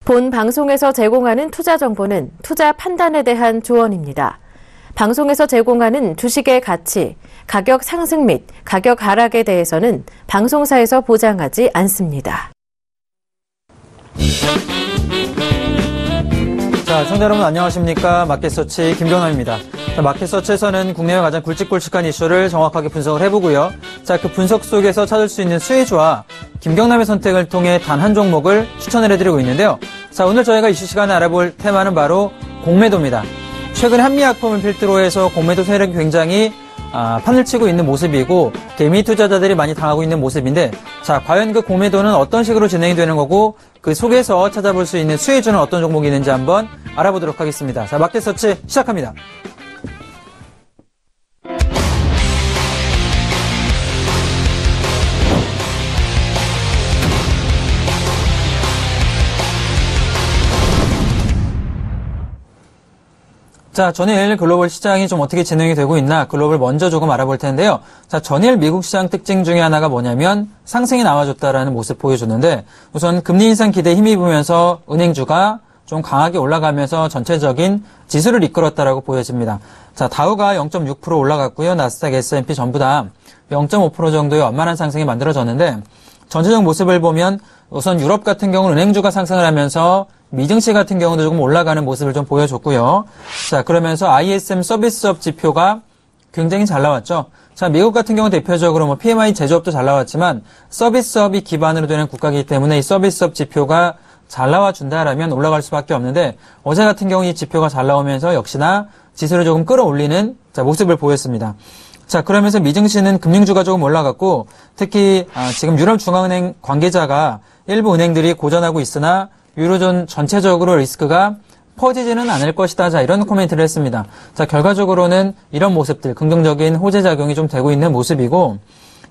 본 방송에서 제공하는 투자 정보는 투자 판단에 대한 조언입니다. 방송에서 제공하는 주식의 가치, 가격 상승 및 가격 하락에 대해서는 방송사에서 보장하지 않습니다. 자, 시청자 여러분 안녕하십니까? 마켓서치 김경남입니다. 마켓서치에서는 국내외 가장 굵직굵직한 이슈를 정확하게 분석을 해보고요. 자, 그 분석 속에서 찾을 수 있는 수혜주와 김경남의 선택을 통해 단 한 종목을 추천을 해드리고 있는데요. 자, 오늘 저희가 이슈 시간에 알아볼 테마는 바로 공매도입니다. 최근 한미약품을 필두로 해서 공매도 세력이 굉장히 판을 치고 있는 모습이고 개미 투자자들이 많이 당하고 있는 모습인데, 자, 과연 그 공매도는 어떤 식으로 진행이 되는 거고 그 속에서 찾아볼 수 있는 수혜주는 어떤 종목이 있는지 한번 알아보도록 하겠습니다. 자, 마켓서치 시작합니다. 자, 전일 글로벌 시장이 좀 어떻게 진행이 되고 있나 글로벌 먼저 조금 알아볼 텐데요. 자, 전일 미국 시장 특징 중에 하나가 뭐냐면 상승이 나와줬다라는 모습 보여주는데, 우선 금리 인상 기대에 힘입으면서 은행주가 좀 강하게 올라가면서 전체적인 지수를 이끌었다라고 보여집니다. 자, 다우가 0.6% 올라갔고요. 나스닥, S&P 전부 다 0.5% 정도의 완만한 상승이 만들어졌는데, 전체적 모습을 보면 우선 유럽 같은 경우는 은행주가 상승을 하면서 미증시 같은 경우도 조금 올라가는 모습을 좀 보여줬고요. 자, 그러면서 ISM 서비스업 지표가 굉장히 잘 나왔죠. 자, 미국 같은 경우 대표적으로 뭐 PMI 제조업도 잘 나왔지만 서비스업이 기반으로 되는 국가이기 때문에 이 서비스업 지표가 잘 나와준다라면 올라갈 수밖에 없는데, 어제 같은 경우 이 지표가 잘 나오면서 역시나 지수를 조금 끌어올리는 모습을 보였습니다. 자, 그러면서 미증시는 금융주가 조금 올라갔고, 특히 지금 유럽중앙은행 관계자가 일부 은행들이 고전하고 있으나 유로존 전체적으로 리스크가 퍼지지는 않을 것이다. 자, 이런 코멘트를 했습니다. 자, 결과적으로는 이런 모습들, 긍정적인 호재작용이 좀 되고 있는 모습이고,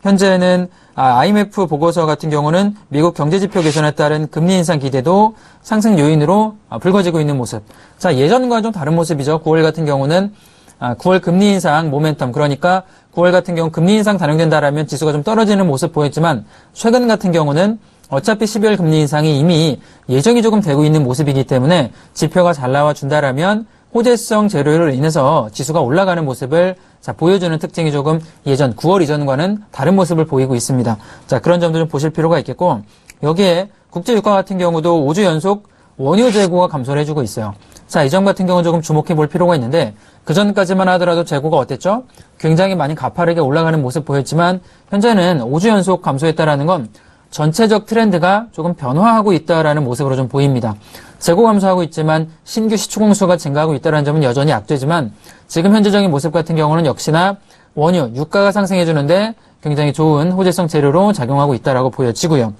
현재는 IMF 보고서 같은 경우는 미국 경제지표 개선에 따른 금리 인상 기대도 상승 요인으로 불거지고 있는 모습. 자, 예전과 좀 다른 모습이죠. 9월 같은 경우는 9월 금리 인상 모멘텀, 그러니까 9월 같은 경우 금리 인상 단행된다라면 지수가 좀 떨어지는 모습 보였지만, 최근 같은 경우는 어차피 12월 금리 인상이 이미 예정이 조금 되고 있는 모습이기 때문에 지표가 잘 나와준다라면 호재성 재료로 인해서 지수가 올라가는 모습을 보여주는 특징이 조금 예전 9월 이전과는 다른 모습을 보이고 있습니다. 자, 그런 점도 좀 보실 필요가 있겠고, 여기에 국제유가 같은 경우도 5주 연속 원유 재고가 감소를 해주고 있어요. 자, 이 점 같은 경우는 조금 주목해 볼 필요가 있는데, 그전까지만 하더라도 재고가 어땠죠? 굉장히 많이 가파르게 올라가는 모습 보였지만, 현재는 5주 연속 감소했다라는 건 전체적 트렌드가 조금 변화하고 있다라는 모습으로 좀 보입니다. 재고 감소하고 있지만 신규 시추 공수가 증가하고 있다는 점은 여전히 악재지만, 지금 현재적인 모습 같은 경우는 역시나 원유, 유가가 상승해주는데 굉장히 좋은 호재성 재료로 작용하고 있다라고 보여지고요.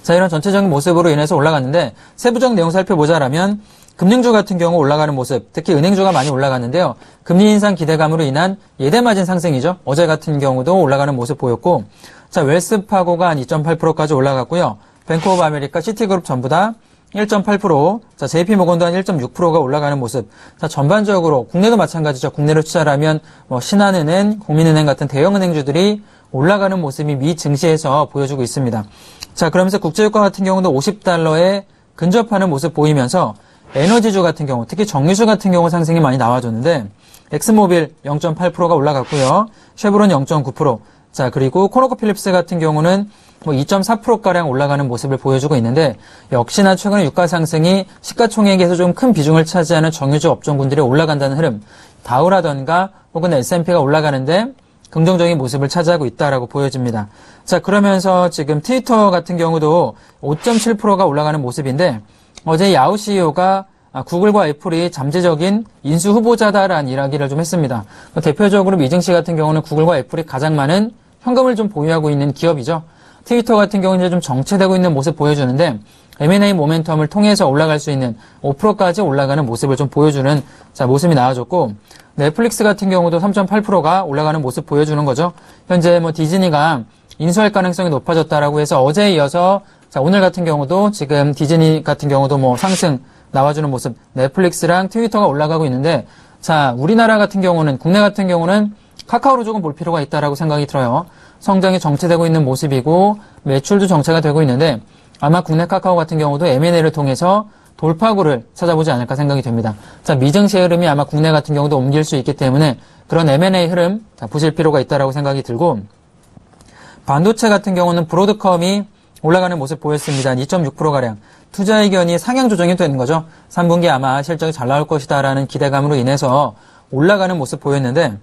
자, 이런 전체적인 모습으로 인해서 올라갔는데, 세부적 내용 살펴보자라면 금융주 같은 경우 올라가는 모습, 특히 은행주가 많이 올라갔는데요. 금리 인상 기대감으로 인한 예대마진 상승이죠. 어제 같은 경우도 올라가는 모습 보였고, 자, 웰스파고가 한 2.8%까지 올라갔고요. 뱅크 오브 아메리카, 시티그룹 전부 다 1.8%, 자, JP모건도 한 1.6%가 올라가는 모습. 자, 전반적으로 국내도 마찬가지죠. 국내로 투자하면 신한은행, 국민은행 같은 대형은행주들이 올라가는 모습이 미 증시에서 보여주고 있습니다. 자, 그러면서 국제유가 같은 경우도 $50에 근접하는 모습 보이면서 에너지주 같은 경우, 특히 정유주 같은 경우 상승이 많이 나와줬는데, 엑스모빌 0.8%가 올라갔고요. 쉐브론 0.9%. 자, 그리고 코노코필립스 같은 경우는 2.4%가량 올라가는 모습을 보여주고 있는데, 역시나 최근에 유가 상승이 시가총액에서 좀 큰 비중을 차지하는 정유주 업종군들이 올라간다는 흐름, 다우라던가 혹은 S&P가 올라가는데 긍정적인 모습을 차지하고 있다라고 보여집니다. 자, 그러면서 지금 트위터 같은 경우도 5.7%가 올라가는 모습인데, 어제 야후 CEO가 구글과 애플이 잠재적인 인수 후보자다라는 이야기를 좀 했습니다. 대표적으로 미증시 같은 경우는 구글과 애플이 가장 많은 현금을 좀 보유하고 있는 기업이죠. 트위터 같은 경우는 이제 좀 정체되고 있는 모습 보여주는데, M&A 모멘텀을 통해서 올라갈 수 있는 5%까지 올라가는 모습을 좀 보여주는 모습이 나와줬고, 넷플릭스 같은 경우도 3.8%가 올라가는 모습 보여주는 거죠. 현재 디즈니가 인수할 가능성이 높아졌다라고 해서 어제에 이어서 오늘 같은 경우도 지금 디즈니 같은 경우도 상승 나와주는 모습, 넷플릭스랑 트위터가 올라가고 있는데, 자, 우리나라 같은 경우는, 국내 같은 경우는 카카오로 조금 볼 필요가 있다라고 생각이 들어요. 성장이 정체되고 있는 모습이고 매출도 정체가 되고 있는데, 아마 국내 카카오 같은 경우도 M&A를 통해서 돌파구를 찾아보지 않을까 생각이 됩니다. 자, 미증시의 흐름이 아마 국내 같은 경우도 옮길 수 있기 때문에 그런 M&A 흐름 보실 필요가 있다라고 생각이 들고, 반도체 같은 경우는 브로드컴이 올라가는 모습 보였습니다. 2.6%가량. 투자 의견이 상향 조정이 되는 거죠. 3분기 아마 실적이 잘 나올 것이다라는 기대감으로 인해서 올라가는 모습 보였는데,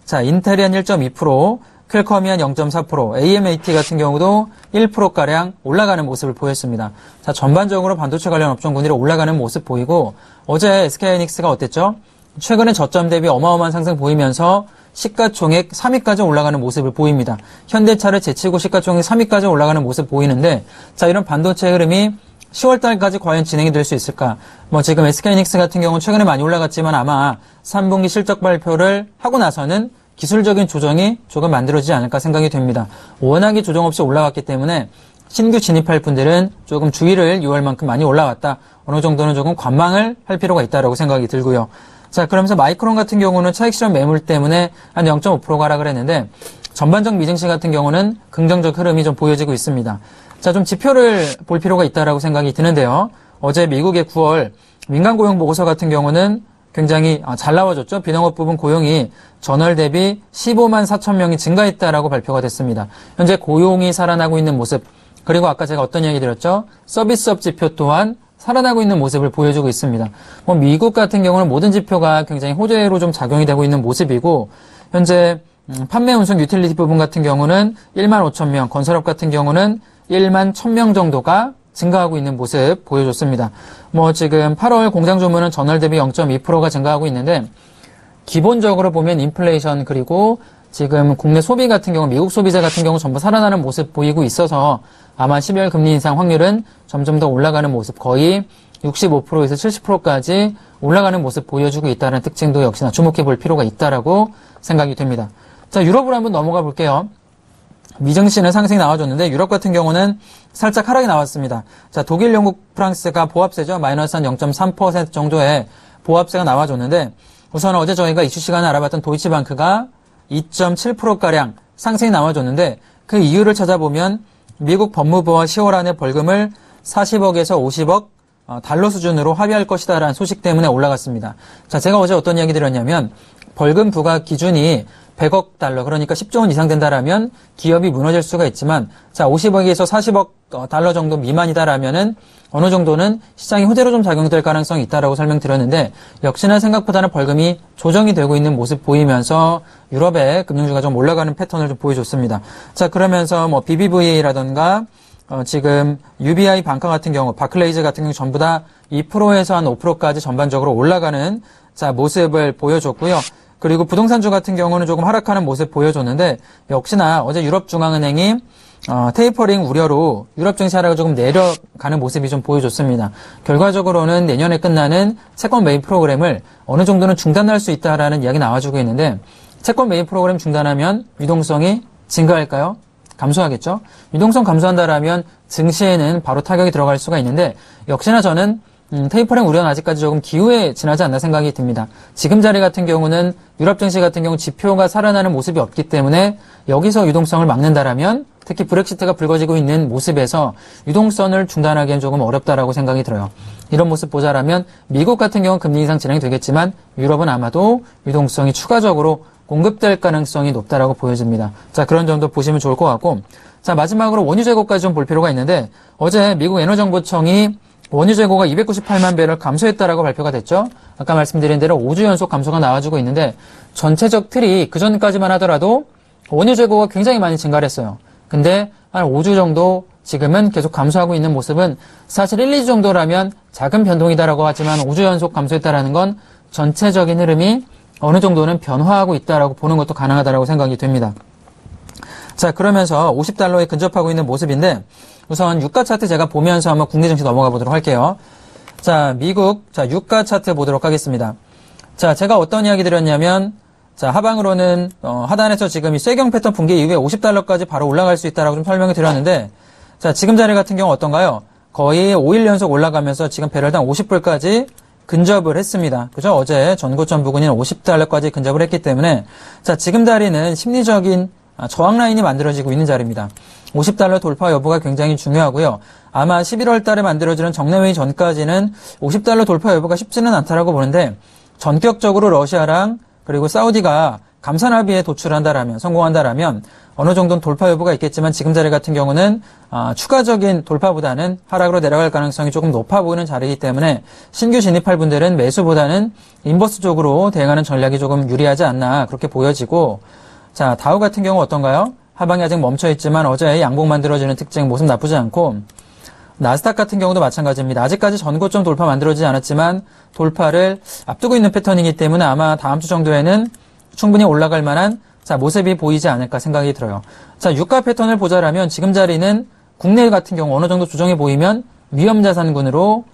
자, 인텔이 한 1.2%, 퀄컴이 한 0.4%, AMAT 같은 경우도 1%가량 올라가는 모습을 보였습니다. 자, 전반적으로 반도체 관련 업종군들이 올라가는 모습 보이고, 어제 SK하이닉스가 어땠죠? 최근에 저점 대비 어마어마한 상승 보이면서 시가총액 3위까지 올라가는 모습을 보입니다. 현대차를 제치고 시가총액 3위까지 올라가는 모습 보이는데, 자, 이런 반도체 흐름이 10월달까지 과연 진행이 될 수 있을까? 지금 SK하이닉스 같은 경우는 최근에 많이 올라갔지만 아마 3분기 실적 발표를 하고 나서는 기술적인 조정이 조금 만들어지지 않을까 생각이 됩니다. 워낙에 조정 없이 올라갔기 때문에 신규 진입할 분들은 조금 주의를 요할 만큼 많이 올라왔다. 어느 정도는 조금 관망을 할 필요가 있다고 생각이 들고요. 자, 그러면서 마이크론 같은 경우는 차익 실현 매물 때문에 한 0.5% 하락을 했는데, 전반적 미증시 같은 경우는 긍정적 흐름이 좀 보여지고 있습니다. 자, 좀 지표를 볼 필요가 있다라고 생각이 드는데요. 어제 미국의 9월 민간 고용 보고서 같은 경우는 굉장히 잘 나와줬죠. 비농업 부분 고용이 전월 대비 15만 4천 명이 증가했다라고 발표가 됐습니다. 현재 고용이 살아나고 있는 모습, 그리고 아까 제가 어떤 이야기 드렸죠? 서비스업 지표 또한 살아나고 있는 모습을 보여주고 있습니다. 미국 같은 경우는 모든 지표가 굉장히 호재로 좀 작용이 되고 있는 모습이고, 현재 판매 운송 유틸리티 부분 같은 경우는 1만 5천 명, 건설업 같은 경우는 1만 1,000명 정도가 증가하고 있는 모습 보여줬습니다. 지금 8월 공장 주문은 전월 대비 0.2%가 증가하고 있는데, 기본적으로 보면 인플레이션, 그리고 지금 국내 소비 같은 경우, 미국 소비자 같은 경우 전부 살아나는 모습 보이고 있어서 아마 12월 금리 인상 확률은 점점 더 올라가는 모습, 거의 65%에서 70%까지 올라가는 모습 보여주고 있다는 특징도 역시나 주목해 볼 필요가 있다라고 생각이 됩니다. 자, 유럽으로 한번 넘어가 볼게요. 미증시는 상승이 나와줬는데 유럽 같은 경우는 살짝 하락이 나왔습니다. 자, 독일, 영국, 프랑스가 보합세죠. 마이너스 한 0.3% 정도의 보합세가 나와줬는데, 우선 어제 저희가 이슈 시간에 알아봤던 도이치방크가 2.7%가량 상승이 나와줬는데, 그 이유를 찾아보면 미국 법무부와 10월 안에 벌금을 40억에서 50억 달러 수준으로 합의할 것이다라는 소식 때문에 올라갔습니다. 자, 제가 어제 어떤 이야기 드렸냐면, 벌금 부과 기준이 100억 달러, 그러니까 10조 원 이상 된다라면 기업이 무너질 수가 있지만, 자, 50억에서 40억 달러 정도 미만이다라면은 어느 정도는 시장이 호재로 좀 작용될 가능성이 있다라고 설명드렸는데, 역시나 생각보다는 벌금이 조정이 되고 있는 모습 보이면서 유럽의 금융주가 좀 올라가는 패턴을 좀 보여줬습니다. 자, 그러면서 BBVA라던가 지금 UBI 방카 같은 경우, 바클레이즈 같은 경우 전부 다 2%에서 한 5%까지 전반적으로 올라가는 자 모습을 보여줬고요. 그리고 부동산주 같은 경우는 조금 하락하는 모습 보여줬는데, 역시나 어제 유럽중앙은행이 테이퍼링 우려로 유럽 증시 하락을 조금 내려가는 모습이 좀 보여줬습니다. 결과적으로는 내년에 끝나는 채권 매입 프로그램을 어느 정도는 중단할 수 있다라는 이야기 나와주고 있는데, 채권 매입 프로그램 중단하면 유동성이 증가할까요? 감소하겠죠? 유동성 감소한다라면 증시에는 바로 타격이 들어갈 수가 있는데, 역시나 저는 테이퍼링 우려는 아직까지 조금 기후에 지나지 않나 생각이 듭니다. 지금 자리 같은 경우는 유럽 증시 같은 경우 지표가 살아나는 모습이 없기 때문에 여기서 유동성을 막는다라면, 특히 브렉시트가 불거지고 있는 모습에서 유동성을 중단하기엔 조금 어렵다라고 생각이 들어요. 이런 모습 보자라면 미국 같은 경우는 금리 인상 진행이 되겠지만 유럽은 아마도 유동성이 추가적으로 공급될 가능성이 높다라고 보여집니다. 자, 그런 점도 보시면 좋을 것 같고, 자, 마지막으로 원유 재고까지 좀 볼 필요가 있는데, 어제 미국 에너정보청이 원유 재고가 298만 배럴 감소했다라고 발표가 됐죠. 아까 말씀드린 대로 5주 연속 감소가 나와주고 있는데, 전체적 틀이 그전까지만 하더라도 원유 재고가 굉장히 많이 증가를 했어요. 근데 한 5주 정도 지금은 계속 감소하고 있는 모습은 사실 1, 2주 정도라면 작은 변동이다라고 하지만 5주 연속 감소했다라는 건 전체적인 흐름이 어느 정도는 변화하고 있다라고 보는 것도 가능하다라고 생각이 됩니다. 자, 그러면서 50달러에 근접하고 있는 모습인데, 우선 유가 차트 제가 보면서 한번 국내 증시 넘어가 보도록 할게요. 자, 미국, 유가 차트 보도록 하겠습니다. 자, 제가 어떤 이야기 드렸냐면, 자, 하방으로는, 하단에서 지금 이 쇠경 패턴 붕괴 이후에 50달러까지 바로 올라갈 수 있다라고 좀 설명을 드렸는데, 자, 지금 자리 같은 경우 어떤가요? 거의 5일 연속 올라가면서 지금 배럴당 50불까지 근접을 했습니다. 그죠? 어제 전고점 부근인 50달러까지 근접을 했기 때문에, 자, 지금 자리는 심리적인 저항 라인이 만들어지고 있는 자리입니다. $50 돌파 여부가 굉장히 중요하고요. 아마 11월 달에 만들어지는 정례회의 전까지는 $50 돌파 여부가 쉽지는 않다라고 보는데 전격적으로 러시아랑 그리고 사우디가 감산 합의에 성공한다라면 어느 정도는 돌파 여부가 있겠지만 지금 자리 같은 경우는 추가적인 돌파보다는 하락으로 내려갈 가능성이 조금 높아 보이는 자리이기 때문에 신규 진입할 분들은 매수보다는 인버스 쪽으로 대응하는 전략이 조금 유리하지 않나 그렇게 보여지고, 자, 다우 같은 경우 어떤가요? 하방이 아직 멈춰있지만 어제 양봉 만들어지는 특징 모습 나쁘지 않고, 나스닥 같은 경우도 마찬가지입니다. 아직까지 전고점 돌파 만들어지지 않았지만 돌파를 앞두고 있는 패턴이기 때문에 아마 다음 주 정도에는 충분히 올라갈 만한 모습이 보이지 않을까 생각이 들어요. 자, 유가 패턴을 보자라면 지금 자리는 국내 같은 경우 어느 정도 조정해 보이면 위험자산군으로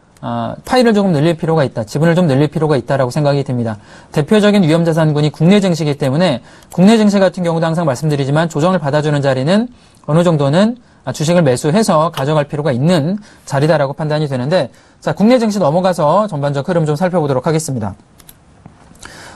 파일을 조금 늘릴 필요가 있다. 지분을 좀 늘릴 필요가 있다라고 생각이 듭니다. 대표적인 위험자산군이 국내 증시이기 때문에 국내 증시 같은 경우도 항상 말씀드리지만 조정을 받아주는 자리는 어느 정도는 주식을 매수해서 가져갈 필요가 있는 자리다라고 판단이 되는데, 자, 국내 증시 넘어가서 전반적 흐름 좀 살펴보도록 하겠습니다.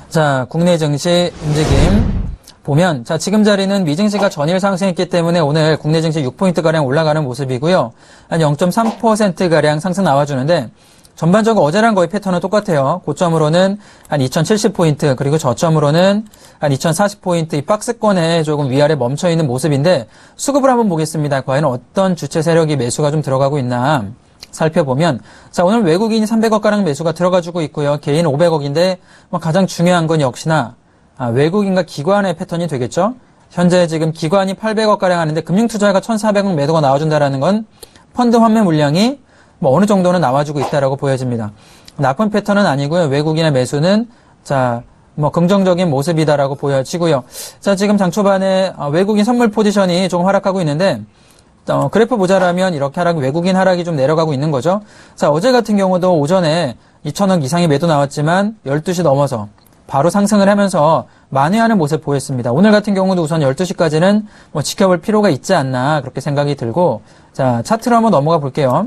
자, 국내 증시 움직임 보면, 자, 지금 자리는 미증시가 전일 상승했기 때문에 오늘 국내 증시 6포인트가량 올라가는 모습이고요. 한 0.3%가량 상승 나와주는데, 전반적으로 어제랑 거의 패턴은 똑같아요. 고점으로는 한 2070포인트, 그리고 저점으로는 한 2040포인트, 이 박스권에 조금 위아래 멈춰있는 모습인데, 수급을 한번 보겠습니다. 과연 어떤 주체 세력이 매수가 좀 들어가고 있나 살펴보면, 자, 오늘 외국인이 300억가량 매수가 들어가지고 있고요. 개인 500억인데, 가장 중요한 건 역시나, 외국인과 기관의 패턴이 되겠죠? 현재 지금 기관이 800억가량 하는데, 금융투자가 1,400억 매도가 나와준다라는 건, 펀드 환매 물량이 어느 정도는 나와주고 있다라고 보여집니다. 나쁜 패턴은 아니고요. 외국인의 매수는, 자, 긍정적인 모습이다라고 보여지고요. 자, 지금 장 초반에 외국인 선물 포지션이 조금 하락하고 있는데, 그래프 보자라면 이렇게 외국인 하락이 좀 내려가고 있는 거죠. 자, 어제 같은 경우도 오전에 2,000억 이상의 매도 나왔지만 12시 넘어서 바로 상승을 하면서 만회하는 모습 보였습니다. 오늘 같은 경우도 우선 12시까지는 지켜볼 필요가 있지 않나 그렇게 생각이 들고, 자, 차트로 한번 넘어가 볼게요.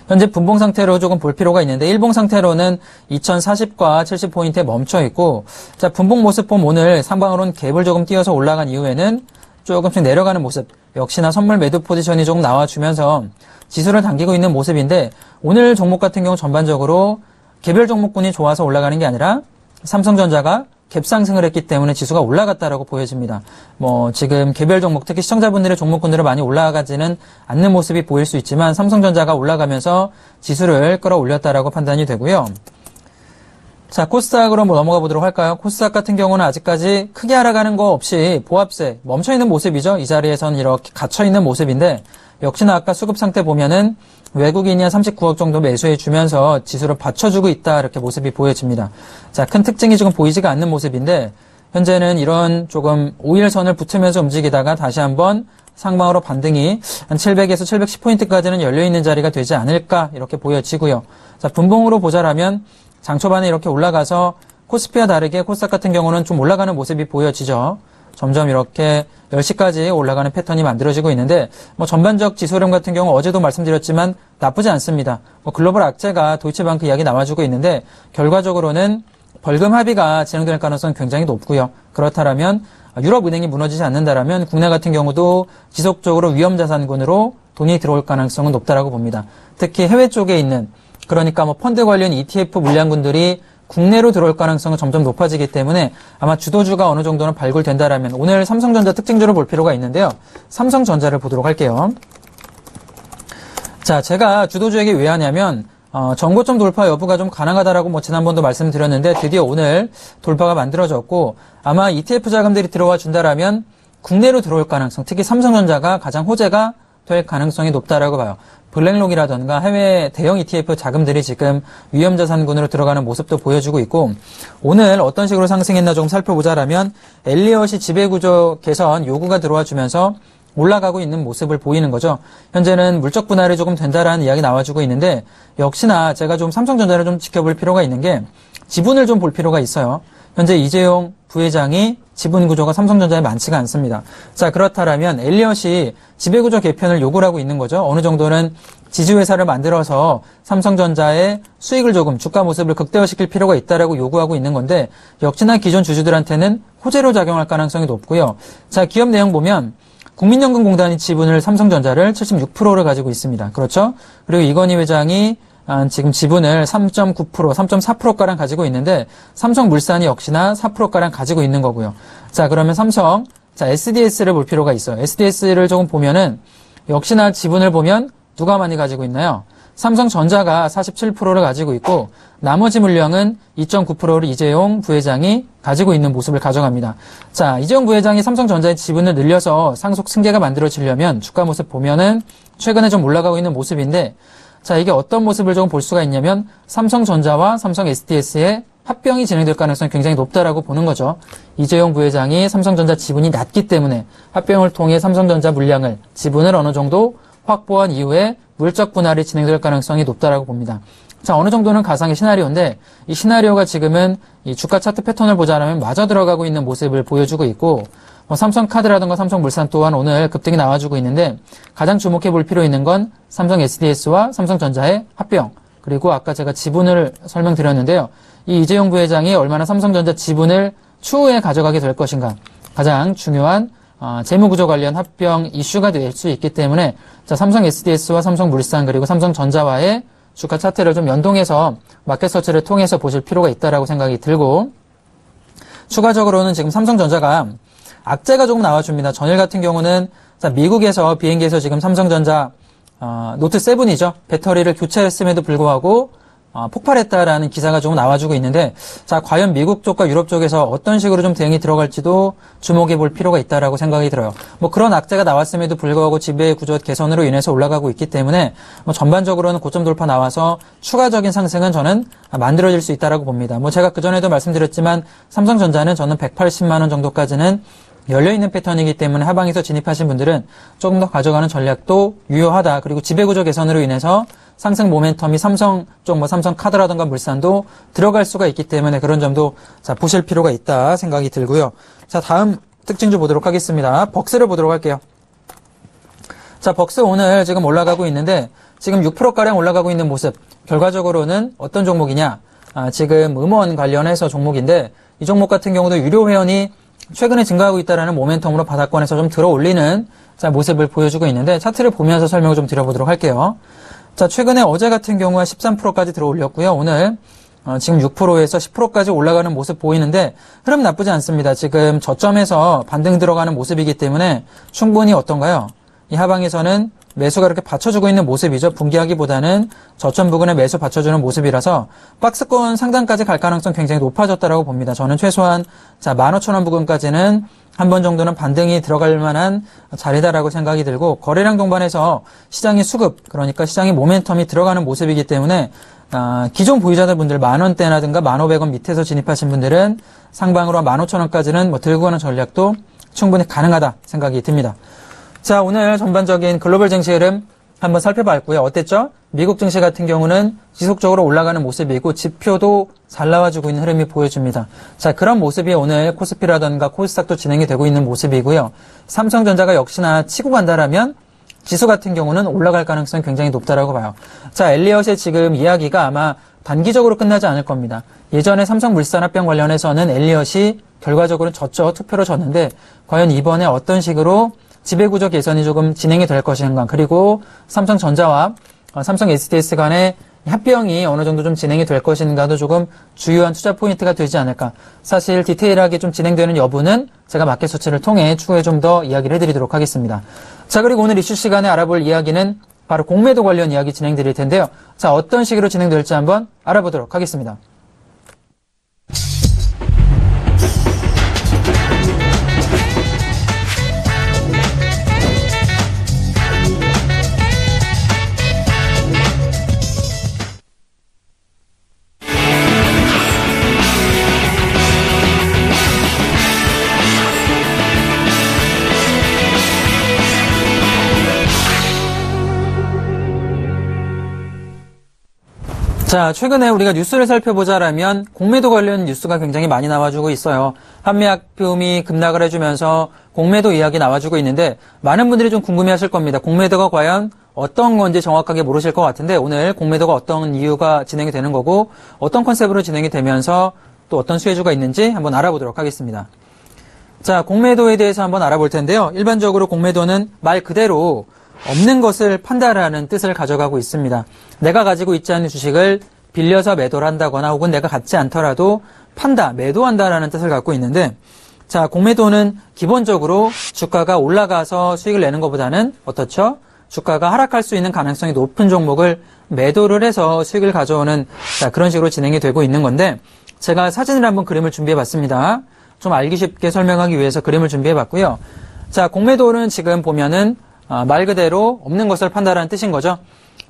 현재 분봉 상태로 조금 볼 필요가 있는데, 일봉 상태로는 2040과 70포인트에 멈춰 있고, 자, 분봉 모습 보면 오늘 상방으로는 갭을 조금 띄어서 올라간 이후에는 조금씩 내려가는 모습, 역시나 선물 매도 포지션이 조금 나와주면서 지수를 당기고 있는 모습인데, 오늘 종목 같은 경우 전반적으로 개별 종목군이 좋아서 올라가는 게 아니라 삼성전자가 갭 상승을 했기 때문에 지수가 올라갔다라고 보여집니다. 지금 개별 종목, 특히 시청자분들의 종목군들은 많이 올라가지는 않는 모습이 보일 수 있지만 삼성전자가 올라가면서 지수를 끌어올렸다라고 판단이 되고요. 자, 코스닥으로 넘어가 보도록 할까요? 코스닥 같은 경우는 아직까지 크게 하락하는 거 없이 보합세 멈춰있는 모습이죠. 이 자리에서는 이렇게 갇혀있는 모습인데, 역시나 아까 수급 상태 보면은 외국인이 한 39억 정도 매수해 주면서 지수를 받쳐주고 있다, 이렇게 모습이 보여집니다. 자, 큰 특징이 지금 보이지가 않는 모습인데, 현재는 이런 조금 5일선을 붙으면서 움직이다가 다시 한번 상방으로 반등이 한 700에서 710포인트까지는 열려있는 자리가 되지 않을까 이렇게 보여지고요. 자, 분봉으로 보자라면 장 초반에 이렇게 올라가서 코스피와 다르게 코스닥 같은 경우는 좀 올라가는 모습이 보여지죠. 점점 이렇게 10시까지 올라가는 패턴이 만들어지고 있는데, 전반적 지수 흐름 같은 경우 어제도 말씀드렸지만 나쁘지 않습니다. 글로벌 악재가 도이치방크 이야기 나와주고 있는데, 결과적으로는 벌금 합의가 진행될 가능성은 굉장히 높고요. 그렇다면 유럽은행이 무너지지 않는다라면 국내 같은 경우도 지속적으로 위험자산군으로 돈이 들어올 가능성은 높다라고 봅니다. 특히 해외 쪽에 있는, 그러니까 펀드 관련 ETF 물량군들이 국내로 들어올 가능성은 점점 높아지기 때문에 아마 주도주가 어느 정도는 발굴된다라면 오늘 삼성전자 특징주를 볼 필요가 있는데요. 삼성전자를 보도록 할게요. 자, 제가 주도주에게 왜 하냐면 전고점 돌파 여부가 좀 가능하다라고 지난번도 말씀드렸는데 드디어 오늘 돌파가 만들어졌고, 아마 ETF 자금들이 들어와 준다라면 국내로 들어올 가능성, 특히 삼성전자가 가장 호재가 될 가능성이 높다라고 봐요. 블랙록이라던가 해외 대형 ETF 자금들이 지금 위험자산군으로 들어가는 모습도 보여주고 있고, 오늘 어떤 식으로 상승했나 좀 살펴보자라면 엘리엇이 지배구조 개선 요구가 들어와 주면서 올라가고 있는 모습을 보이는 거죠. 현재는 물적 분할이 조금 된다라는 이야기 나와주고 있는데, 역시나 제가 좀 삼성전자를 좀 지켜볼 필요가 있는 게 지분을 좀 볼 필요가 있어요. 현재 이재용 부회장이 지분 구조가 삼성전자에 많지가 않습니다. 자, 그렇다면 엘리엇이 지배구조 개편을 요구를 하고 있는 거죠. 어느 정도는 지주회사를 만들어서 삼성전자의 수익을 조금, 주가 모습을 극대화시킬 필요가 있다라고 요구하고 있는 건데, 역시나 기존 주주들한테는 호재로 작용할 가능성이 높고요. 자, 기업 내용 보면 국민연금공단이 지분을 삼성전자를 76%를 가지고 있습니다. 그렇죠? 그리고 이건희 회장이 지금 지분을 3.9%, 3.4%가량 가지고 있는데 삼성물산이 역시나 4%가량 가지고 있는 거고요. 자, 그러면 SDS를 볼 필요가 있어요. SDS를 조금 보면은 역시나 지분을 보면 누가 많이 가지고 있나요? 삼성전자가 47%를 가지고 있고 나머지 물량은 2.9%를 이재용 부회장이 가지고 있는 모습을 가져갑니다. 자, 이재용 부회장이 삼성전자의 지분을 늘려서 상속 승계가 만들어지려면 주가 모습 보면은 최근에 좀 올라가고 있는 모습인데 자, 이게 어떤 모습을 좀 볼 수가 있냐면 삼성전자와 삼성 SDS의 합병이 진행될 가능성이 굉장히 높다라고 보는 거죠. 이재용 부회장이 삼성전자 지분이 낮기 때문에 합병을 통해 삼성전자 물량을, 지분을 어느 정도 확보한 이후에 물적 분할이 진행될 가능성이 높다라고 봅니다. 자, 어느 정도는 가상의 시나리오인데 이 시나리오가 지금은 이 주가 차트 패턴을 보자면 맞아 들어가고 있는 모습을 보여주고 있고 삼성카드라든가 삼성물산 또한 오늘 급등이 나와주고 있는데 가장 주목해 볼 필요 있는 건 삼성 SDS와 삼성전자의 합병 그리고 아까 제가 지분을 설명드렸는데요. 이 이재용 부회장이 얼마나 삼성전자 지분을 추후에 가져가게 될 것인가 가장 중요한 재무구조 관련 합병 이슈가 될 수 있기 때문에 자, 삼성 SDS와 삼성물산 그리고 삼성전자와의 주가 차트를 좀 연동해서 마켓 서치를 통해서 보실 필요가 있다라고 생각이 들고 추가적으로는 지금 삼성전자가 악재가 조금 나와줍니다. 전일 같은 경우는 자, 미국에서 비행기에서 지금 삼성전자 노트 7이죠. 배터리를 교체했음에도 불구하고 폭발했다라는 기사가 조금 나와주고 있는데 자, 과연 미국 쪽과 유럽 쪽에서 어떤 식으로 좀 대응이 들어갈지도 주목해 볼 필요가 있다라고 생각이 들어요. 뭐 그런 악재가 나왔음에도 불구하고 지배 구조 개선으로 인해서 올라가고 있기 때문에 뭐 전반적으로는 고점 돌파 나와서 추가적인 상승은 저는 만들어질 수 있다라고 봅니다. 뭐 제가 그전에도 말씀드렸지만 삼성전자는 저는 180만 원 정도까지는 열려있는 패턴이기 때문에 하방에서 진입하신 분들은 조금 더 가져가는 전략도 유효하다. 그리고 지배구조 개선으로 인해서 상승 모멘텀이 삼성 쪽, 삼성카드라든가 물산도 들어갈 수가 있기 때문에 그런 점도 자, 보실 필요가 있다 생각이 들고요. 자, 다음 특징주 보도록 하겠습니다. 벅스를 보도록 할게요. 자, 벅스 오늘 지금 올라가고 있는데 지금 6%가량 올라가고 있는 모습. 결과적으로는 어떤 종목이냐? 지금 음원 관련해서 종목인데 이 종목 같은 경우도 유료 회원이 최근에 증가하고 있다는 모멘텀으로 바닥권에서 좀 들어 올리는 자, 모습을 보여주고 있는데 차트를 보면서 설명을 좀 드려보도록 할게요. 자, 최근에 어제 같은 경우에 13%까지 들어 올렸고요. 오늘 지금 6%에서 10%까지 올라가는 모습 보이는데 흐름 나쁘지 않습니다. 지금 저점에서 반등 들어가는 모습이기 때문에 충분히 어떤가요? 이 하방에서는 매수가 이렇게 받쳐주고 있는 모습이죠. 붕괴하기보다는 저점 부근에 매수 받쳐주는 모습이라서 박스권 상단까지 갈 가능성 굉장히 높아졌다라고 봅니다. 저는 최소한 자 15,000원 부근까지는 한 번 정도는 반등이 들어갈 만한 자리다라고 생각이 들고 거래량 동반해서 시장의 수급 그러니까 시장의 모멘텀이 들어가는 모습이기 때문에 기존 보유자들분들 만원대라든가 1,500원 밑에서 진입하신 분들은 상방으로 15,000원까지는 뭐 들고 가는 전략도 충분히 가능하다 생각이 듭니다. 자, 오늘 전반적인 글로벌 증시 흐름 한번 살펴봤고요. 어땠죠? 미국 증시 같은 경우는 지속적으로 올라가는 모습이고 지표도 잘 나와주고 있는 흐름이 보여집니다. 자, 그런 모습이 오늘 코스피라든가 코스닥도 진행이 되고 있는 모습이고요. 삼성전자가 역시나 치고 간다라면 지수 같은 경우는 올라갈 가능성이 굉장히 높다라고 봐요. 자, 엘리엇의 지금 이야기가 아마 단기적으로 끝나지 않을 겁니다. 예전에 삼성물산 합병 관련해서는 엘리엇이 결과적으로 졌죠. 투표로 졌는데 과연 이번에 어떤 식으로 지배구조 개선이 조금 진행이 될 것인가 그리고 삼성전자와 삼성 SDS 간의 합병이 어느 정도 좀 진행이 될 것인가도 조금 주요한 투자 포인트가 되지 않을까. 사실 디테일하게 좀 진행되는 여부는 제가 마켓 서치를 통해 추후에 좀 더 이야기를 해드리도록 하겠습니다. 자, 그리고 오늘 이슈 시간에 알아볼 이야기는 바로 공매도 관련 이야기 진행드릴 텐데요. 자, 어떤 식으로 진행될지 한번 알아보도록 하겠습니다. 자, 최근에 우리가 뉴스를 살펴보자라면 공매도 관련 뉴스가 굉장히 많이 나와주고 있어요. 한미약품이 급락을 해주면서 공매도 이야기 나와주고 있는데 많은 분들이 좀 궁금해하실 겁니다. 공매도가 과연 어떤 건지 정확하게 모르실 것 같은데 오늘 공매도가 어떤 이유가 진행이 되는 거고 어떤 컨셉으로 진행이 되면서 또 어떤 수혜주가 있는지 한번 알아보도록 하겠습니다. 자, 공매도에 대해서 한번 알아볼 텐데요. 일반적으로 공매도는 말 그대로 없는 것을 판다라는 뜻을 가져가고 있습니다. 내가 가지고 있지 않은 주식을 빌려서 매도를 한다거나 혹은 내가 갖지 않더라도 판다, 매도한다라는 뜻을 갖고 있는데, 자, 공매도는 기본적으로 주가가 올라가서 수익을 내는 것보다는 어떻죠? 주가가 하락할 수 있는 가능성이 높은 종목을 매도를 해서 수익을 가져오는, 자, 그런 식으로 진행이 되고 있는 건데, 제가 사진을 한번 그림을 준비해 봤습니다. 좀 알기 쉽게 설명하기 위해서 그림을 준비해 봤고요. 자, 공매도는 지금 보면은 말 그대로 없는 것을 판다라는 뜻인 거죠.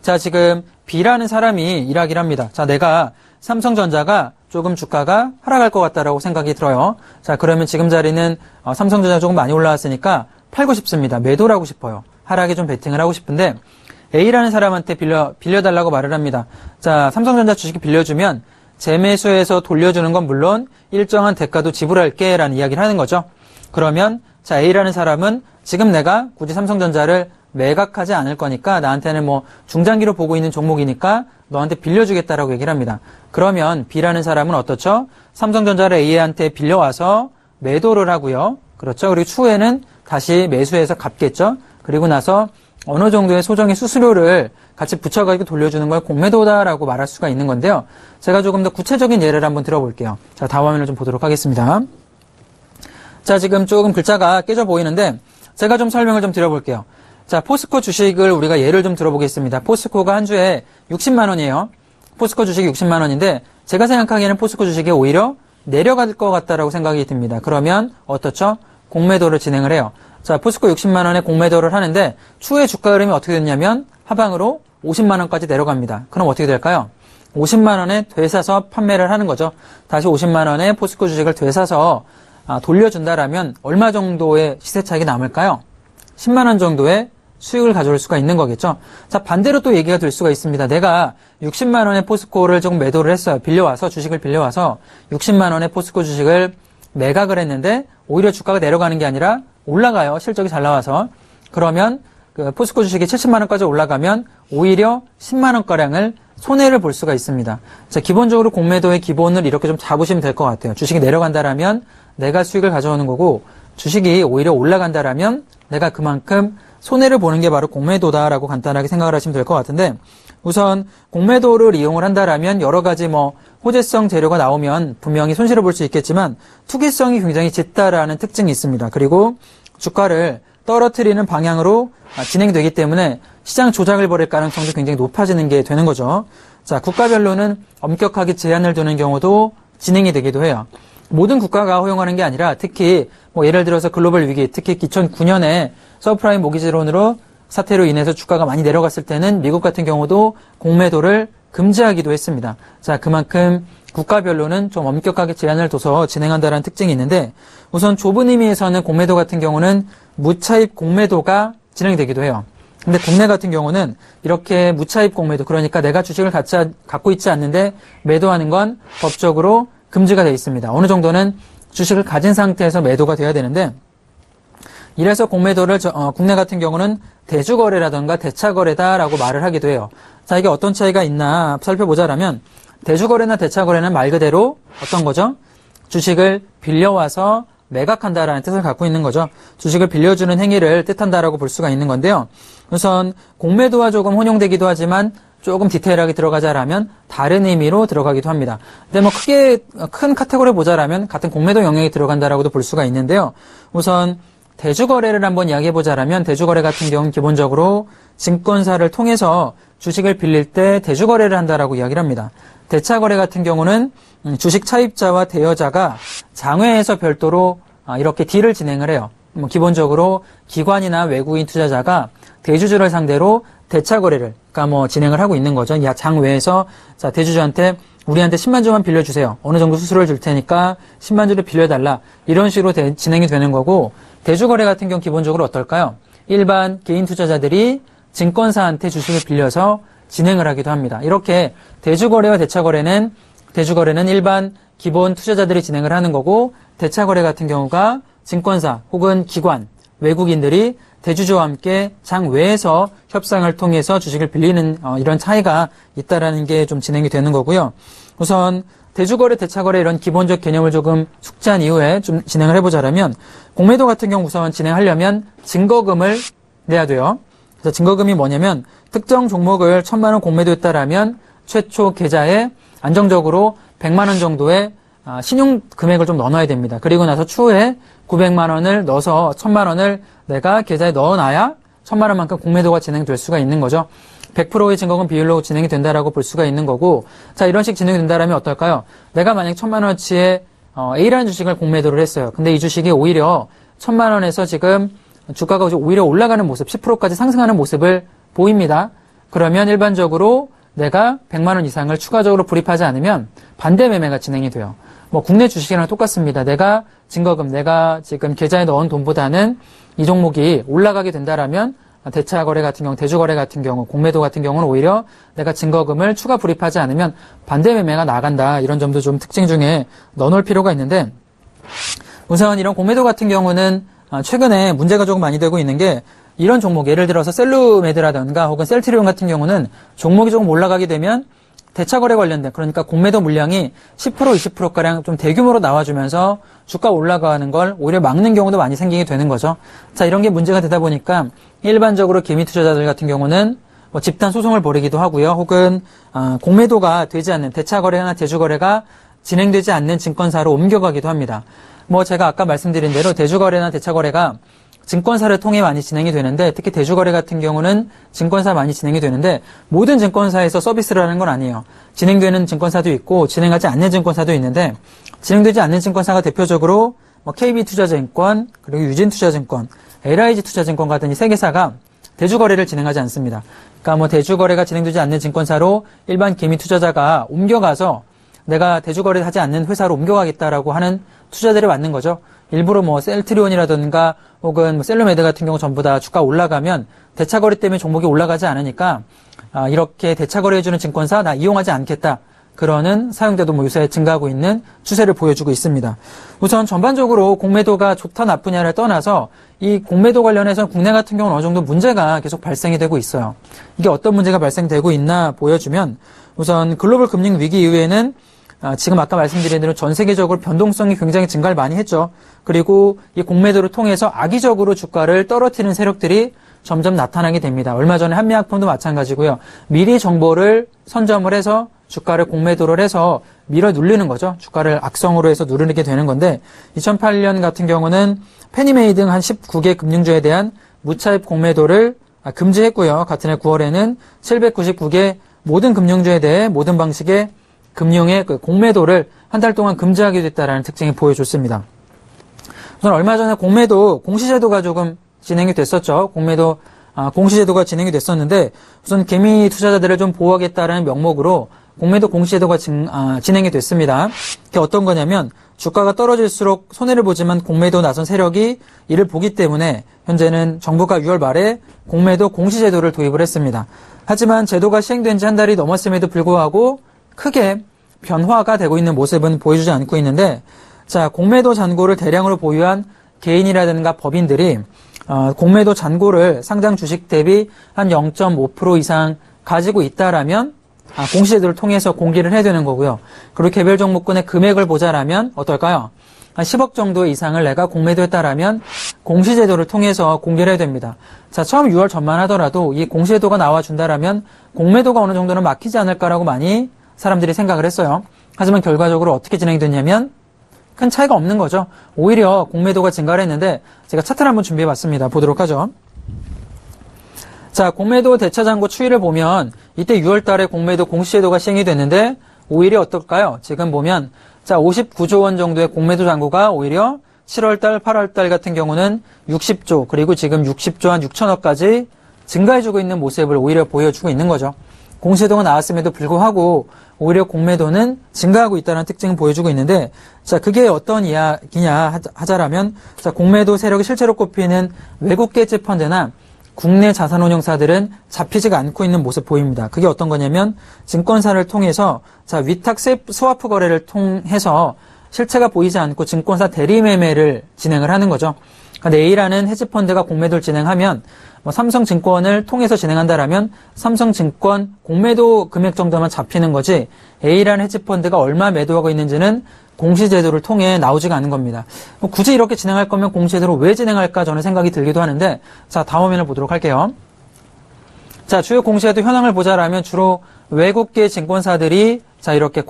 자, 지금 B라는 사람이 이야기를 합니다. 자, 내가 삼성전자가 조금 주가가 하락할 것 같다라고 생각이 들어요. 자, 그러면 지금 자리는 삼성전자 조금 많이 올라왔으니까 팔고 싶습니다. 매도를 하고 싶어요. 하락에 좀 베팅을 하고 싶은데 A라는 사람한테 빌려달라고 말을 합니다. 자, 삼성전자 주식 빌려주면 재매수해서 돌려주는 건 물론 일정한 대가도 지불할게 라는 이야기를 하는 거죠. 그러면 자, A라는 사람은 지금 내가 굳이 삼성전자를 매각하지 않을 거니까 나한테는 뭐 중장기로 보고 있는 종목이니까 너한테 빌려주겠다라고 얘기를 합니다. 그러면 B라는 사람은 어떻죠? 삼성전자를 A한테 빌려와서 매도를 하고요. 그렇죠? 그리고 추후에는 다시 매수해서 갚겠죠? 그리고 나서 어느 정도의 소정의 수수료를 같이 붙여가지고 돌려주는 걸 공매도다라고 말할 수가 있는 건데요. 제가 조금 더 구체적인 예를 한번 들어볼게요. 자, 다음 화면을 좀 보도록 하겠습니다. 자, 지금 조금 글자가 깨져 보이는데 제가 좀 설명을 좀 드려볼게요. 자, 포스코 주식을 우리가 예를 좀 들어보겠습니다. 포스코가 한 주에 60만 원이에요. 포스코 주식이 60만 원인데 제가 생각하기에는 포스코 주식이 오히려 내려갈 것 같다라고 생각이 듭니다. 그러면 어떻죠? 공매도를 진행을 해요. 자, 포스코 60만 원에 공매도를 하는데 추후에 주가 흐름이 어떻게 됐냐면 하방으로 50만 원까지 내려갑니다. 그럼 어떻게 될까요? 50만 원에 되사서 판매를 하는 거죠. 다시 50만 원에 포스코 주식을 되사서 돌려준다라면 얼마 정도의 시세 차익이 남을까요? 10만 원 정도의 수익을 가져올 수가 있는 거겠죠. 자, 반대로 또 얘기가 될 수가 있습니다. 내가 60만 원의 포스코를 조금 매도를 했어요. 주식을 빌려와서 60만 원의 포스코 주식을 매각을 했는데 오히려 주가가 내려가는 게 아니라 올라가요. 실적이 잘 나와서. 그러면 그 포스코 주식이 70만 원까지 올라가면 오히려 10만 원가량을 손해를 볼 수가 있습니다. 자, 기본적으로 공매도의 기본을 이렇게 좀 잡으시면 될 것 같아요. 주식이 내려간다라면 내가 수익을 가져오는 거고 주식이 오히려 올라간다라면 내가 그만큼 손해를 보는 게 바로 공매도다라고 간단하게 생각을 하시면 될 것 같은데 우선 공매도를 이용을 한다라면 여러 가지 호재성 재료가 나오면 분명히 손실을 볼 수 있겠지만 투기성이 굉장히 짙다라는 특징이 있습니다. 그리고 주가를 떨어뜨리는 방향으로 진행되기 때문에 시장 조작을 벌일 가능성도 굉장히 높아지는 게 되는 거죠. 자, 국가별로는 엄격하게 제한을 두는 경우도 진행이 되기도 해요. 모든 국가가 허용하는 게 아니라 특히 예를 들어서 글로벌 위기, 특히 2009년에 서브프라임 모기지론으로 사태로 인해서 주가가 많이 내려갔을 때는 미국 같은 경우도 공매도를 금지하기도 했습니다. 자, 그만큼 국가별로는 좀 엄격하게 제한을 둬서 진행한다는 특징이 있는데 우선 좁은 의미에서는 공매도 같은 경우는 무차입 공매도가 진행되기도 해요. 근데 국내 같은 경우는 이렇게 무차입 공매도, 그러니까 내가 주식을 갖고 있지 않는데 매도하는 건 법적으로 금지가 되어 있습니다. 어느 정도는 주식을 가진 상태에서 매도가 돼야 되는데 이래서 공매도를 국내 같은 경우는 대주거래라든가 대차거래다라고 말을 하기도 해요. 자, 이게 어떤 차이가 있나 살펴보자라면 대주거래나 대차거래는 말 그대로 어떤 거죠? 주식을 빌려와서 매각한다라는 뜻을 갖고 있는 거죠. 주식을 빌려주는 행위를 뜻한다라고 볼 수가 있는 건데요. 우선 공매도와 조금 혼용되기도 하지만 조금 디테일하게 들어가자라면 다른 의미로 들어가기도 합니다. 근데 크게 큰 카테고리 보자라면 같은 공매도 영역에 들어간다라고도 볼 수가 있는데요. 우선 대주거래를 한번 이야기해보자라면 대주거래 같은 경우는 기본적으로 증권사를 통해서 주식을 빌릴 때 대주거래를 한다라고 이야기를 합니다. 대차거래 같은 경우는 주식 차입자와 대여자가 장외에서 별도로 이렇게 딜을 진행을 해요. 기본적으로 기관이나 외국인 투자자가 대주주를 상대로 대차거래를 진행을 하고 있는 거죠. 장외에서 자, 대주주한테 우리한테 10만 주만 빌려주세요. 어느 정도 수수료를 줄 테니까 10만 주를 빌려달라. 이런 식으로 진행이 되는 거고 대주거래 같은 경우 기본적으로 어떨까요? 일반 개인 투자자들이 증권사한테 주식을 빌려서 진행을 하기도 합니다. 이렇게 대주거래와 대차거래는 일반 기본 투자자들이 진행을 하는 거고 대차거래 같은 경우가 증권사 혹은 기관, 외국인들이 대주주와 함께 장외에서 협상을 통해서 주식을 빌리는 이런 차이가 있다라는 게 좀 진행이 되는 거고요. 우선 대주거래, 대차거래 이런 기본적 개념을 조금 숙지한 이후에 좀 진행을 해보자면 공매도 같은 경우 우선 진행하려면 증거금을 내야 돼요. 그래서 증거금이 뭐냐면 특정 종목을 1,000만 원 공매도했다라면 최초 계좌에 안정적으로 100만 원 정도의 신용 금액을 좀 넣어놔야 됩니다. 그리고 나서 추후에 900만 원을 넣어서 1,000만 원을 내가 계좌에 넣어놔야 1,000만 원만큼 공매도가 진행될 수가 있는 거죠. 100%의 증거금 비율로 진행이 된다라고 볼 수가 있는 거고, 자, 이런 식 진행이 된다라면 어떨까요? 내가 만약 1,000만 원어치의 A라는 주식을 공매도를 했어요. 근데 이 주식이 오히려 1,000만 원에서 지금 주가가 오히려 올라가는 모습, 10%까지 상승하는 모습을 보입니다. 그러면 일반적으로 내가 100만 원 이상을 추가적으로 불입하지 않으면 반대 매매가 진행이 돼요. 뭐 국내 주식이랑 똑같습니다. 내가 증거금, 내가 지금 계좌에 넣은 돈보다는 이 종목이 올라가게 된다라면 대차거래 같은 경우, 대주거래 같은 경우, 공매도 같은 경우는 오히려 내가 증거금을 추가 불입하지 않으면 반대 매매가 나간다. 이런 점도 좀 특징 중에 넣어놓을 필요가 있는데, 우선 이런 공매도 같은 경우는 최근에 문제가 조금 많이 되고 있는 게, 이런 종목, 예를 들어서 셀루메드라든가 혹은 셀트리온 같은 경우는 종목이 조금 올라가게 되면 대차거래 관련된, 그러니까 공매도 물량이 10%, 20%가량 좀 대규모로 나와주면서 주가 올라가는 걸 오히려 막는 경우도 많이 생기게 되는 거죠. 자, 이런 게 문제가 되다 보니까 일반적으로 개미 투자자들 같은 경우는 뭐 집단 소송을 벌이기도 하고요. 혹은 공매도가 되지 않는 대차거래나 대주거래가 진행되지 않는 증권사로 옮겨가기도 합니다. 뭐 제가 아까 말씀드린 대로 대주거래나 대차거래가 증권사를 통해 많이 진행이 되는데, 특히 대주거래 같은 경우는 증권사 많이 진행이 되는데 모든 증권사에서 서비스를 하는 건 아니에요. 진행되는 증권사도 있고 진행하지 않는 증권사도 있는데, 진행되지 않는 증권사가 대표적으로 뭐 KB투자증권, 그리고 유진투자증권, LIG투자증권 같은 이 세 개사가 대주거래를 진행하지 않습니다. 그러니까 뭐 대주거래가 진행되지 않는 증권사로 일반 개미 투자자가 옮겨가서 내가 대주거래를 하지 않는 회사로 옮겨가겠다라고 하는 투자들을 받는 거죠. 일부러 뭐 셀트리온이라든가 혹은 뭐 셀루메드 같은 경우 전부 다 주가 올라가면 대차거래 때문에 종목이 올라가지 않으니까 이렇게 대차거래해주는 증권사 나 이용하지 않겠다. 그러는 사용자도 뭐 요새 증가하고 있는 추세를 보여주고 있습니다. 우선 전반적으로 공매도가 좋다 나쁘냐를 떠나서 이 공매도 관련해서 국내 같은 경우는 어느 정도 문제가 계속 발생이 되고 있어요. 이게 어떤 문제가 발생되고 있나 보여주면, 우선 글로벌 금융 위기 이후에는 지금 아까 말씀드린 대로 전 세계적으로 변동성이 굉장히 증가를 많이 했죠. 그리고 이 공매도를 통해서 악의적으로 주가를 떨어뜨리는 세력들이 점점 나타나게 됩니다. 얼마 전에 한미약품도 마찬가지고요. 미리 정보를 선점을 해서 주가를 공매도를 해서 밀어 누르는 거죠. 주가를 악성으로 해서 누르게 되는 건데, 2008년 같은 경우는 페니메이 등 한 19개 금융주에 대한 무차입 공매도를 금지했고요. 같은 해 9월에는 799개 모든 금융주에 대해 모든 방식의 금융의 그 공매도를 한 달 동안 금지하게 됐다라는 특징이 보여줬습니다. 우선 얼마 전에 공매도 공시제도가 조금 진행이 됐었죠. 공매도 공시제도가 진행이 됐었는데, 우선 개미 투자자들을 좀 보호하겠다라는 명목으로 공매도 공시제도가 진행이 됐습니다. 그게 어떤 거냐면, 주가가 떨어질수록 손해를 보지만 공매도 나선 세력이 이를 보기 때문에 현재는 정부가 6월 말에 공매도 공시제도를 도입을 했습니다. 하지만 제도가 시행된 지 한 달이 넘었음에도 불구하고 크게 변화가 되고 있는 모습은 보여주지 않고 있는데, 자, 공매도 잔고를 대량으로 보유한 개인이라든가 법인들이 공매도 잔고를 상장 주식 대비 한 0.5% 이상 가지고 있다라면 공시제도를 통해서 공개를 해야 되는 거고요. 그리고 개별 종목군의 금액을 보자라면 어떨까요? 한 10억 정도 이상을 내가 공매도했다라면 공시제도를 통해서 공개를 해야 됩니다. 자, 처음 6월 전만 하더라도 이 공시제도가 나와준다라면 공매도가 어느 정도는 막히지 않을까라고 많이 사람들이 생각을 했어요. 하지만 결과적으로 어떻게 진행됐냐면 큰 차이가 없는 거죠. 오히려 공매도가 증가를 했는데, 제가 차트를 한번 준비해봤습니다. 보도록 하죠. 자, 공매도 대차잔고 추이를 보면 이때 6월 달에 공매도 공시제도가 시행이 됐는데 오히려 어떨까요? 지금 보면 자, 59조 원 정도의 공매도 잔고가 오히려 7월 달, 8월 달 같은 경우는 60조, 그리고 지금 60조 한 6천억까지 증가해주고 있는 모습을 오히려 보여주고 있는 거죠. 공시제도가 나왔음에도 불구하고 오히려 공매도는 증가하고 있다는 특징을 보여주고 있는데, 자, 그게 어떤 이야기냐 하자라면, 자, 공매도 세력이 실제로 꼽히는 외국계 헤지펀드나 국내 자산운용사들은 잡히지가 않고 있는 모습 보입니다. 그게 어떤 거냐면 증권사를 통해서 자, 위탁 스와프 거래를 통해서 실체가 보이지 않고 증권사 대리 매매를 진행을 하는 거죠. 그러니까 A라는 헤지펀드가 공매도를 진행하면 삼성증권을 통해서 진행한다라면 삼성증권 공매도 금액 정도만 잡히는 거지 A라는 헤지펀드가 얼마 매도하고 있는지는 공시제도를 통해 나오지가 않는 겁니다. 굳이 이렇게 진행할 거면 공시제도로 왜 진행할까 저는 생각이 들기도 하는데 자, 다음 화면을 보도록 할게요. 자, 주요 공시제도 현황을 보자라면 주로 외국계 증권사들이 자, 이렇게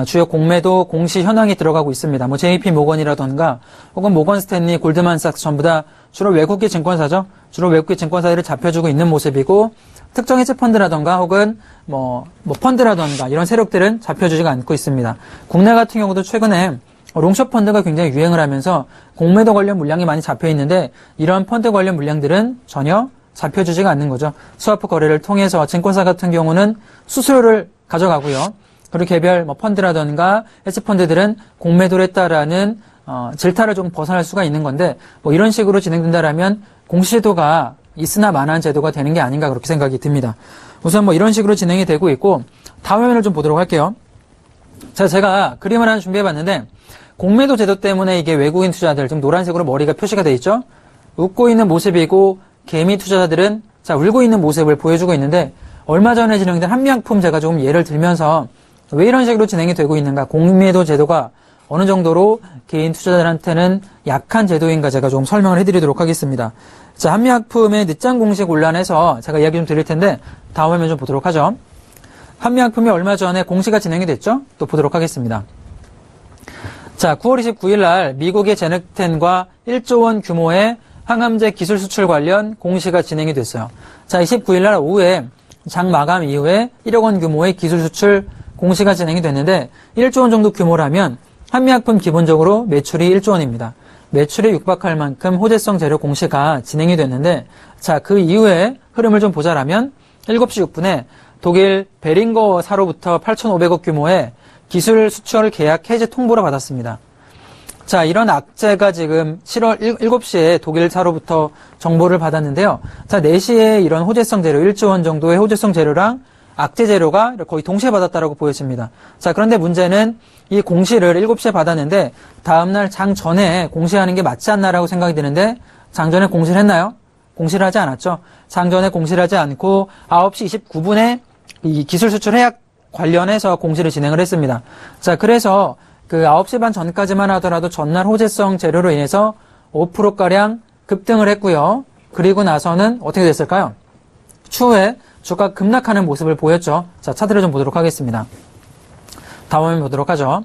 주요 공매도 공시 현황이 들어가고 있습니다. JP 모건이라던가 혹은 모건 스탠리, 골드만삭스 전부 다 주로 외국계 증권사죠. 주로 외국계 증권사들을 잡혀주고 있는 모습이고 특정 헤지펀드라던가 혹은 펀드라던가 이런 세력들은 잡혀주지가 않고 있습니다. 국내 같은 경우도 최근에 롱숏 펀드가 굉장히 유행을 하면서 공매도 관련 물량이 많이 잡혀 있는데 이런 펀드 관련 물량들은 전혀 잡혀주지가 않는 거죠. 스와프 거래를 통해서 증권사 같은 경우는 수수료를 가져가고요. 그리고 개별 펀드라던가 헤지펀드들은 공매도를 했다라는 질타를 좀 벗어날 수가 있는 건데 이런 식으로 진행된다라면 공시제도가 있으나 마나한 제도가 되는 게 아닌가 그렇게 생각이 듭니다. 우선 이런 식으로 진행이 되고 있고 다음 화면을 좀 보도록 할게요. 자, 제가 그림을 하나 준비해봤는데 공매도 제도 때문에 이게 외국인 투자들 지금 노란색으로 머리가 표시가 돼 있죠. 웃고 있는 모습이고 개미 투자자들은 자 울고 있는 모습을 보여주고 있는데 얼마 전에 진행된 한미약품 제가 조금 예를 들면서 왜 이런 식으로 진행이 되고 있는가, 공매도 제도가 어느 정도로 개인 투자자들한테는 약한 제도인가 제가 좀 설명을 해드리도록 하겠습니다. 자, 한미약품의 늦장 공시 관련해서 제가 이야기 좀 드릴 텐데 다음 화면 좀 보도록 하죠. 한미약품이 얼마 전에 공시가 진행이 됐죠? 또 보도록 하겠습니다. 자, 9월 29일 날 미국의 제넥텐과 1조 원 규모의 항암제 기술 수출 관련 공시가 진행이 됐어요. 자, 29일 날 오후에 장 마감 이후에 1억 원 규모의 기술 수출 공시가 진행이 됐는데 1조 원 정도 규모라면 한미약품 기본적으로 매출이 1조 원입니다. 매출에 육박할 만큼 호재성 재료 공시가 진행이 됐는데 자, 그 이후에 흐름을 좀 보자라면 7시 6분에 독일 베링거사로부터 8,500억 규모의 기술 수출 계약 해지 통보를 받았습니다. 자, 이런 악재가 지금 7시에 독일사로부터 정보를 받았는데요. 자, 4시에 이런 호재성 재료, 1조 원 정도의 호재성 재료랑 악재 재료가 거의 동시에 받았다라고 보여집니다. 자, 그런데 문제는 이 공시를 7시에 받았는데 다음날 장 전에 공시하는 게 맞지 않나라고 생각이 드는데 장 전에 공시를 했나요? 공시를 하지 않았죠. 장 전에 공시를 하지 않고 9시 29분에 이 기술 수출 해약 관련해서 공시를 진행을 했습니다. 자, 그래서 그 9시 반 전까지만 하더라도 전날 호재성 재료로 인해서 5%가량 급등을 했고요. 그리고 나서는 어떻게 됐을까요? 추후에 주가 급락하는 모습을 보였죠. 자, 차트를 좀 보도록 하겠습니다. 다음 화면 보도록 하죠.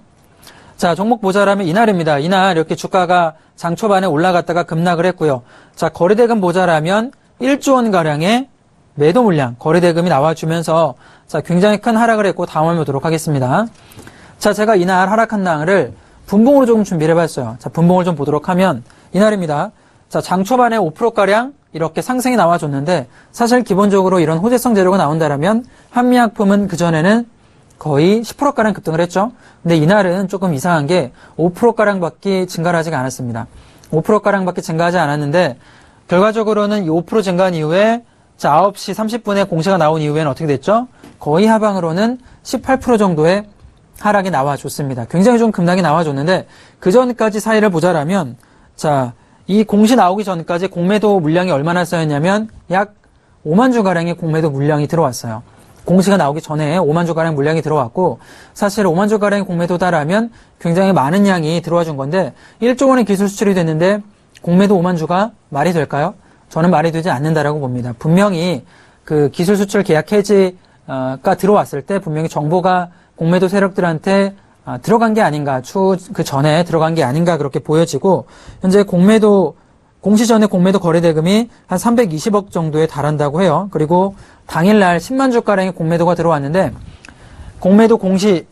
자, 종목 보자라면 이날입니다. 이날 이렇게 주가가 장 초반에 올라갔다가 급락을 했고요. 자, 거래대금 보자라면 1조 원가량의 매도 물량, 거래대금이 나와주면서 자, 굉장히 큰 하락을 했고 다음 화면 보도록 하겠습니다. 자, 제가 이날 하락한 날을 분봉으로 조금 준비를 해봤어요. 자, 분봉을 좀 보도록 하면 이날입니다. 자, 장 초반에 5%가량 이렇게 상승이 나와줬는데 사실 기본적으로 이런 호재성 재료가 나온다라면 한미약품은 그전에는 거의 10%가량 급등을 했죠. 근데 이날은 조금 이상한 게 5%가량밖에 증가를 하지가 않았습니다. 5%가량밖에 증가하지 않았는데 결과적으로는 이 5% 증가한 이후에 자, 9시 30분에 공시가 나온 이후에는 어떻게 됐죠? 거의 하방으로는 18% 정도의 하락이 나와줬습니다. 굉장히 좀 급락이 나와줬는데 그 전까지 사이를 보자라면 자, 이 공시 나오기 전까지 공매도 물량이 얼마나 쌓였냐면 약 5만 주가량의 공매도 물량이 들어왔어요. 공시가 나오기 전에 5만 주가량 물량이 들어왔고 사실 5만 주가량의 공매도다라면 굉장히 많은 양이 들어와 준 건데 1조 원의 기술 수출이 됐는데 공매도 5만 주가 말이 될까요? 저는 말이 되지 않는다라고 봅니다. 분명히 그 기술 수출 계약 해지가 들어왔을 때 분명히 정보가 공매도 세력들한테 들어간 게 아닌가, 그 전에 들어간 게 아닌가 그렇게 보여지고 현재 공시 전에 공매도 거래대금이 한 320억 정도에 달한다고 해요. 그리고 당일날 10만 주가량의 공매도가 들어왔는데 공시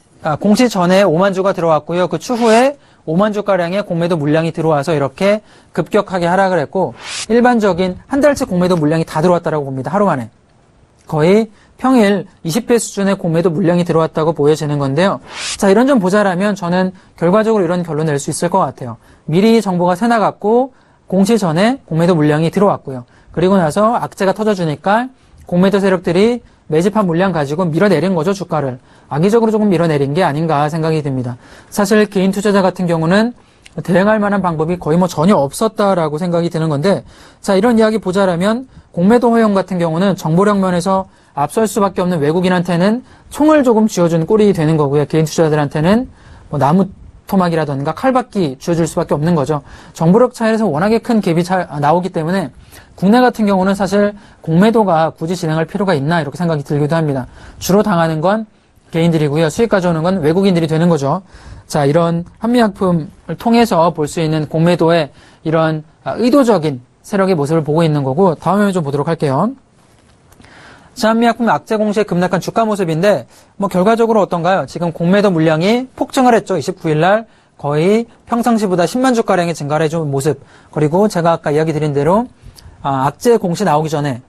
전에 5만 주가 들어왔고요. 그 추후에 5만 주가량의 공매도 물량이 들어와서 이렇게 급격하게 하락을 했고 일반적인 한 달치 공매도 물량이 다 들어왔다고 봅니다. 하루 만에. 거의 평일 20배 수준의 공매도 물량이 들어왔다고 보여지는 건데요. 자, 이런 점 보자라면 저는 결과적으로 이런 결론 낼 수 있을 것 같아요. 미리 정보가 새나갔고 공시 전에 공매도 물량이 들어왔고요. 그리고 나서 악재가 터져주니까 공매도 세력들이 매집한 물량 가지고 밀어내린 거죠, 주가를. 악의적으로 조금 밀어내린 게 아닌가 생각이 듭니다. 사실 개인 투자자 같은 경우는 대응할 만한 방법이 거의 전혀 없었다라고 생각이 드는 건데, 자, 이런 이야기 보자라면 공매도 허용 같은 경우는 정보력 면에서 앞설 수밖에 없는 외국인한테는 총을 조금 쥐어준 꼴이 되는 거고요. 개인 투자자들한테는 나무 토막이라던가 칼바퀴 쥐어줄 수밖에 없는 거죠. 정보력 차이에서 워낙에 큰 갭이 나오기 때문에 국내 같은 경우는 사실 공매도가 굳이 진행할 필요가 있나 이렇게 생각이 들기도 합니다. 주로 당하는 건 개인들이고요. 수익 가져오는 건 외국인들이 되는 거죠. 자, 이런 한미약품을 통해서 볼 수 있는 공매도의 이런 의도적인 세력의 모습을 보고 있는 거고, 다음 화면 좀 보도록 할게요. 자, 한미약품 악재 공시에 급락한 주가 모습인데, 결과적으로 어떤가요? 지금 공매도 물량이 폭증을 했죠. 29일 날 거의 평상시보다 10만 주가량이 증가를 해준 모습. 그리고 제가 아까 이야기 드린 대로, 악재 공시 나오기 전에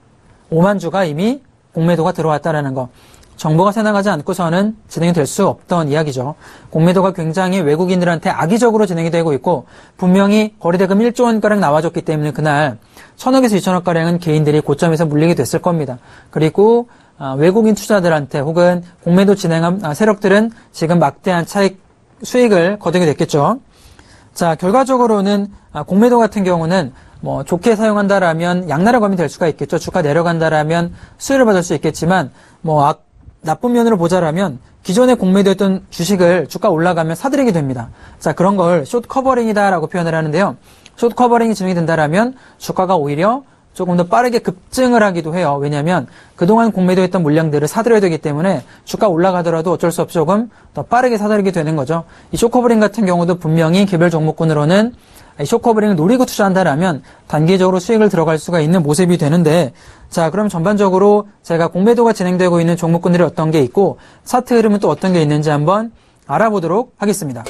5만 주가 이미 공매도가 들어왔다라는 거. 정보가 새나가지 않고서는 진행이 될 수 없던 이야기죠. 공매도가 굉장히 외국인들한테 악의적으로 진행이 되고 있고, 분명히 거래대금 1조 원가량 나와줬기 때문에 그날 1,000억에서 2,000억가량은 개인들이 고점에서 물리게 됐을 겁니다. 그리고 외국인 투자들한테 혹은 공매도 진행한 세력들은 지금 막대한 차익 수익을 거두게 됐겠죠. 자, 결과적으로는 공매도 같은 경우는 좋게 사용한다라면 양날의 검이 될 수가 있겠죠. 주가 내려간다라면 수혜를 받을 수 있겠지만, 나쁜 면으로 보자라면 기존에 공매도했던 주식을 주가 올라가면 사들이게 됩니다. 자, 그런 걸 숏 커버링이다라고 표현을 하는데요. 숏 커버링이 진행이 된다라면 주가가 오히려 조금 더 빠르게 급증을 하기도 해요. 왜냐하면 그동안 공매도했던 물량들을 사들여야 되기 때문에 주가 올라가더라도 어쩔 수 없이 조금 더 빠르게 사들이게 되는 거죠. 이 숏 커버링 같은 경우도 분명히 개별 종목군으로는 이 숏 커버링을 노리고 투자한다라면 단기적으로 수익을 들어갈 수가 있는 모습이 되는데, 자, 그럼 전반적으로 제가 공매도가 진행되고 있는 종목군들이 어떤 게 있고 차트 흐름은 또 어떤 게 있는지 한번 알아보도록 하겠습니다.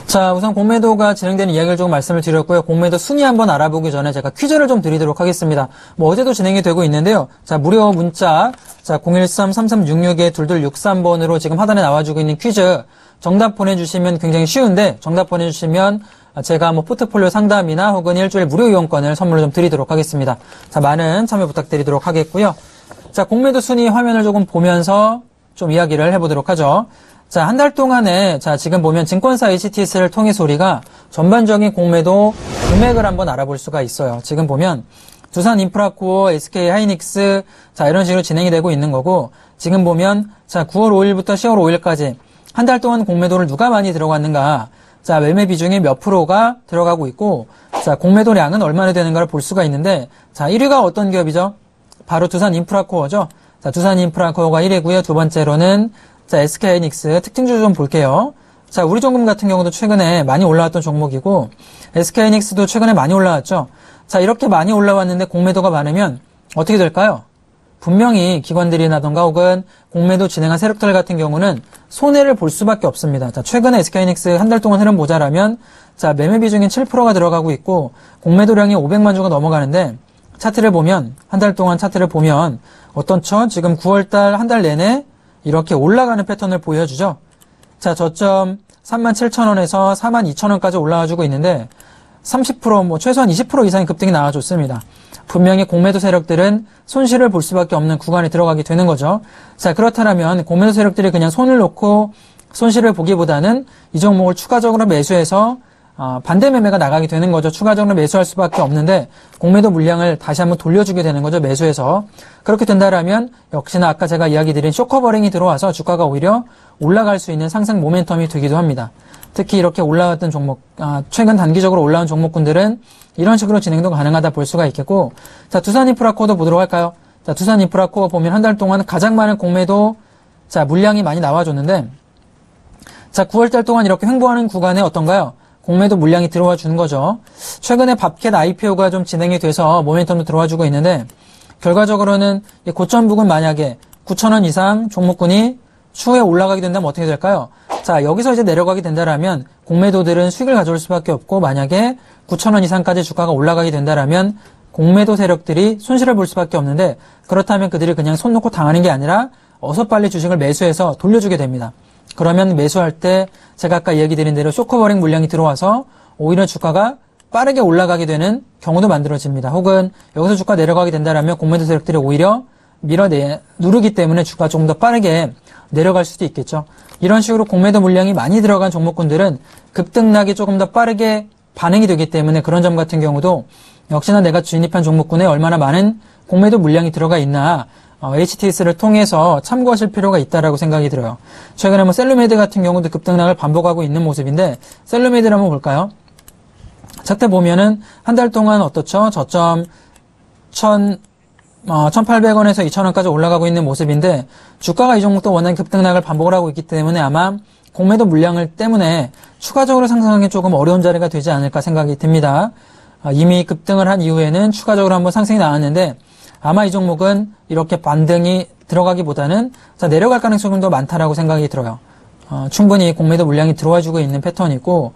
자, 우선 공매도가 진행되는 이야기를 조금 말씀을 드렸고요. 공매도 순위 한번 알아보기 전에 제가 퀴즈를 좀 드리도록 하겠습니다. 어제도 진행이 되고 있는데요. 자, 무료 문자, 자, 013-3366-2263번으로 지금 하단에 나와주고 있는 퀴즈, 정답 보내주시면 굉장히 쉬운데, 정답 보내주시면 제가 포트폴리오 상담이나 혹은 일주일 무료 이용권을 선물로 좀 드리도록 하겠습니다. 자, 많은 참여 부탁드리도록 하겠고요. 자, 공매도 순위 화면을 조금 보면서 좀 이야기를 해보도록 하죠. 자, 한 달 동안에, 자, 지금 보면 증권사 HTS를 통해서 우리가 전반적인 공매도 금액을 한번 알아볼 수가 있어요. 지금 보면 두산인프라코어, SK하이닉스, 자, 이런 식으로 진행이 되고 있는 거고, 지금 보면, 자, 9월 5일부터 10월 5일까지 한 달 동안 공매도를 누가 많이 들어갔는가, 자, 매매 비중이 몇 프로가 들어가고 있고, 자, 공매도량은 얼마나 되는가를 볼 수가 있는데, 자, 1위가 어떤 기업이죠? 바로 두산인프라코어죠. 자, 두산인프라코어가 1위고요. 두 번째로는 자, SK하이닉스 특징주 좀 볼게요. 자, 우리종금 같은 경우도 최근에 많이 올라왔던 종목이고, SK하이닉스도 최근에 많이 올라왔죠. 자, 이렇게 많이 올라왔는데 공매도가 많으면 어떻게 될까요? 분명히 기관들이라던가 혹은 공매도 진행한 세력들 같은 경우는 손해를 볼 수밖에 없습니다. 자, 최근에 SK하이닉스 한 달 동안 흐름 보자라면, 자, 매매 비중이 7%가 들어가고 있고, 공매도량이 500만 주가 넘어가는데, 차트를 보면, 한 달 동안 차트를 보면, 어떤죠? 지금 9월달 한 달 내내 이렇게 올라가는 패턴을 보여주죠. 자, 저점 37,000원에서 42,000원까지 올라와주고 있는데 30% 최소한 20% 이상의 급등이 나와줬습니다. 분명히 공매도 세력들은 손실을 볼 수밖에 없는 구간에 들어가게 되는 거죠. 자, 그렇다면 공매도 세력들이 그냥 손을 놓고 손실을 보기보다는 이 종목을 추가적으로 매수해서 반대 매매가 나가게 되는 거죠. 추가적으로 매수할 수밖에 없는데 공매도 물량을 다시 한번 돌려주게 되는 거죠. 매수해서. 그렇게 된다라면 역시나 아까 제가 이야기 드린 쇼커버링이 들어와서 주가가 오히려 올라갈 수 있는 상승 모멘텀이 되기도 합니다. 특히 이렇게 올라왔던 종목, 최근 단기적으로 올라온 종목군들은 이런 식으로 진행도 가능하다 볼 수가 있겠고, 자, 두산인프라코어도 보도록 할까요? 자, 두산인프라코어 보면 한 달 동안 가장 많은 공매도, 자, 물량이 많이 나와줬는데, 자, 9월달 동안 이렇게 횡보하는 구간에 어떤가요? 공매도 물량이 들어와 주는 거죠. 최근에 밥캣 IPO가 좀 진행이 돼서 모멘텀도 들어와 주고 있는데, 결과적으로는 고점 부근 만약에 9,000원 이상 종목군이 추후에 올라가게 된다면 어떻게 될까요? 자, 여기서 이제 내려가게 된다라면 공매도들은 수익을 가져올 수밖에 없고, 만약에 9,000원 이상까지 주가가 올라가게 된다라면 공매도 세력들이 손실을 볼 수밖에 없는데, 그렇다면 그들이 그냥 손 놓고 당하는 게 아니라 어서 빨리 주식을 매수해서 돌려주게 됩니다. 그러면 매수할 때 제가 아까 얘기 드린 대로 쇼커버링 물량이 들어와서 오히려 주가가 빠르게 올라가게 되는 경우도 만들어집니다. 혹은 여기서 주가 내려가게 된다라면 공매도 세력들이 오히려 누르기 때문에 주가가 조금 더 빠르게 내려갈 수도 있겠죠. 이런 식으로 공매도 물량이 많이 들어간 종목군들은 급등락이 조금 더 빠르게 반응이 되기 때문에 그런 점 같은 경우도 역시나 내가 진입한 종목군에 얼마나 많은 공매도 물량이 들어가 있나 HTS를 통해서 참고하실 필요가 있다라고 생각이 들어요. 최근에 뭐 셀루메이드 같은 경우도 급등락을 반복하고 있는 모습인데 셀루메이드를 한번 볼까요? 차트 보면은 한 달 동안 어떻죠? 저점 1,800원에서 2,000원까지 올라가고 있는 모습인데 주가가 이 종목도 워낙 급등락을 반복을 하고 있기 때문에 아마 공매도 물량을 때문에 추가적으로 상승하기 조금 어려운 자리가 되지 않을까 생각이 듭니다. 이미 급등을 한 이후에는 추가적으로 한번 상승이 나왔는데 아마 이 종목은 이렇게 반등이 들어가기보다는 내려갈 가능성이 더 많다라고 생각이 들어요. 충분히 공매도 물량이 들어와주고 있는 패턴이고,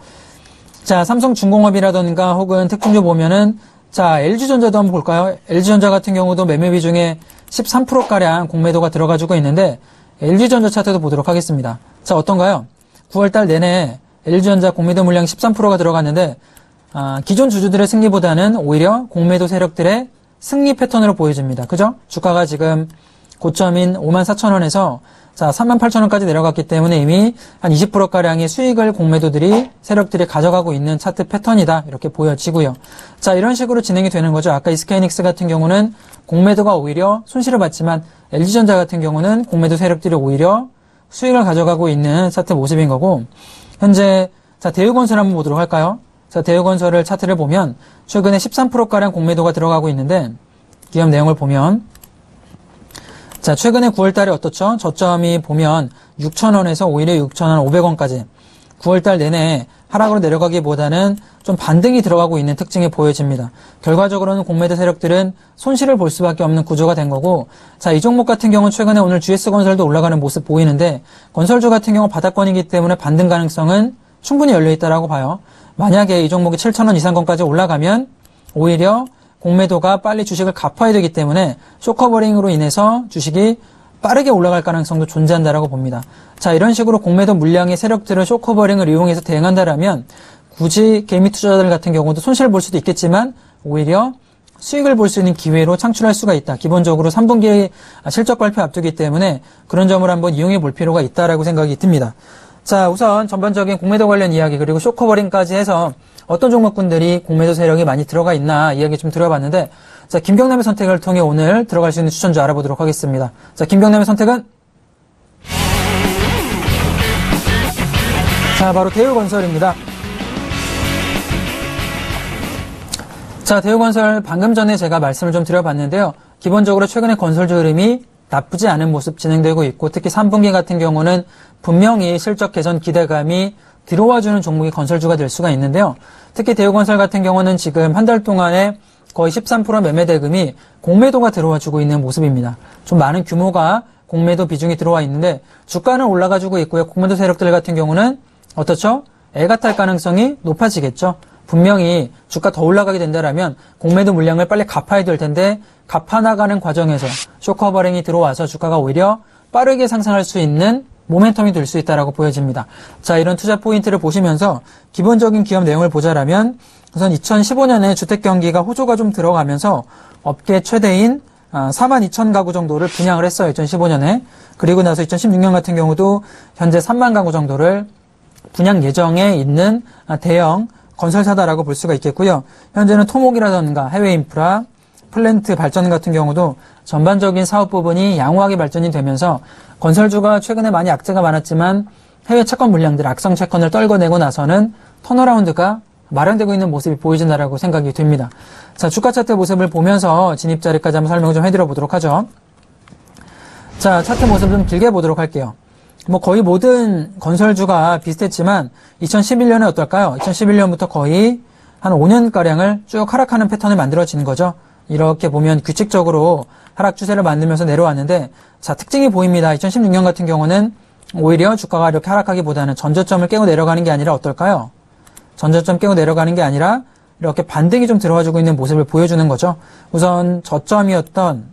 자, 삼성중공업이라던가 혹은 특징주 보면은 자, LG전자도 한번 볼까요? LG전자 같은 경우도 매매 비중에 13%가량 공매도가 들어가주고 있는데 LG전자 차트도 보도록 하겠습니다. 자, 어떤가요? 9월달 내내 LG전자 공매도 물량 13%가 들어갔는데 기존 주주들의 승리보다는 오히려 공매도 세력들의 승리 패턴으로 보여집니다. 그죠? 주가가 지금 고점인 54,000원에서 자, 38,000원까지 내려갔기 때문에 이미 한 20%가량의 수익을 공매도들이, 세력들이 가져가고 있는 차트 패턴이다. 이렇게 보여지고요. 자, 이런 식으로 진행이 되는 거죠. 아까 SK하이닉스 같은 경우는 공매도가 오히려 손실을 봤지만 LG전자 같은 경우는 공매도 세력들이 오히려 수익을 가져가고 있는 차트 모습인 거고, 현재, 자, 대우건설 한번 보도록 할까요? 자, 대우건설을 차트를 보면 최근에 13%가량 공매도가 들어가고 있는데, 기업 내용을 보면, 자, 최근에 9월달에 어떻죠? 저점이 보면 6,000원에서 오히려 6,500원까지 9월달 내내 하락으로 내려가기보다는 좀 반등이 들어가고 있는 특징이 보여집니다. 결과적으로는 공매도 세력들은 손실을 볼 수밖에 없는 구조가 된 거고, 자, 이 종목 같은 경우는 최근에 오늘 GS건설도 올라가는 모습 보이는데, 건설주 같은 경우 바닥권이기 때문에 반등 가능성은 충분히 열려있다라고 봐요. 만약에 이 종목이 7,000원 이상권까지 올라가면 오히려 공매도가 빨리 주식을 갚아야 되기 때문에 쇼커버링으로 인해서 주식이 빠르게 올라갈 가능성도 존재한다라고 봅니다. 자, 이런 식으로 공매도 물량의 세력들을 쇼커버링을 이용해서 대응한다라면 굳이 개미 투자자들 같은 경우도 손실을 볼 수도 있겠지만 오히려 수익을 볼 수 있는 기회로 창출할 수가 있다. 기본적으로 3분기 실적 발표 앞두기 때문에 그런 점을 한번 이용해 볼 필요가 있다라고 생각이 듭니다. 자, 우선 전반적인 공매도 관련 이야기 그리고 쇼커버링까지 해서 어떤 종목군들이 공매도 세력이 많이 들어가 있나 이야기 좀 들어봤는데, 자, 김경남의 선택을 통해 오늘 들어갈 수 있는 추천주 알아보도록 하겠습니다. 자, 김경남의 선택은? 자, 바로 대우건설입니다. 자, 대우건설 방금 전에 제가 말씀을 좀 드려봤는데요. 기본적으로 최근에 건설주 흐름이 나쁘지 않은 모습 진행되고 있고, 특히 3분기 같은 경우는 분명히 실적 개선 기대감이 들어와주는 종목이 건설주가 될 수가 있는데요. 특히 대우건설 같은 경우는 지금 한 달 동안에 거의 13% 매매 대금이 공매도가 들어와주고 있는 모습입니다. 좀 많은 규모가 공매도 비중이 들어와 있는데 주가는 올라가지고 있고요. 공매도 세력들 같은 경우는 어떻죠? 애가 탈 가능성이 높아지겠죠. 분명히 주가 더 올라가게 된다라면 공매도 물량을 빨리 갚아야 될 텐데 갚아나가는 과정에서 쇼커버링이 들어와서 주가가 오히려 빠르게 상승할 수 있는 모멘텀이 될 수 있다라고 보여집니다. 자, 이런 투자 포인트를 보시면서 기본적인 기업 내용을 보자라면 우선 2015년에 주택 경기가 호조가 좀 들어가면서 업계 최대인 42,000가구 정도를 분양을 했어요. 2015년에. 그리고 나서 2016년 같은 경우도 현재 3만 가구 정도를 분양 예정에 있는 대형 건설사다라고 볼 수가 있겠고요. 현재는 토목이라든가 해외 인프라, 플랜트 발전 같은 경우도 전반적인 사업 부분이 양호하게 발전이 되면서 건설주가 최근에 많이 악재가 많았지만 해외 채권 물량들, 악성 채권을 떨궈내고 나서는 턴어라운드가 마련되고 있는 모습이 보여진다라고 생각이 됩니다. 자, 주가 차트 모습을 보면서 진입 자리까지 한번 설명 좀 해드려 보도록 하죠. 자, 차트 모습 좀 길게 보도록 할게요. 거의 모든 건설주가 비슷했지만 2011년에 어떨까요? 2011년부터 거의 한 5년가량을 쭉 하락하는 패턴이 만들어지는 거죠. 이렇게 보면 규칙적으로 하락 추세를 만들면서 내려왔는데, 자, 특징이 보입니다. 2016년 같은 경우는 오히려 주가가 이렇게 하락하기보다는 전저점을 깨고 내려가는 게 아니라 어떨까요? 전저점 깨고 내려가는 게 아니라 이렇게 반등이 좀 들어와주고 있는 모습을 보여주는 거죠. 우선 저점이었던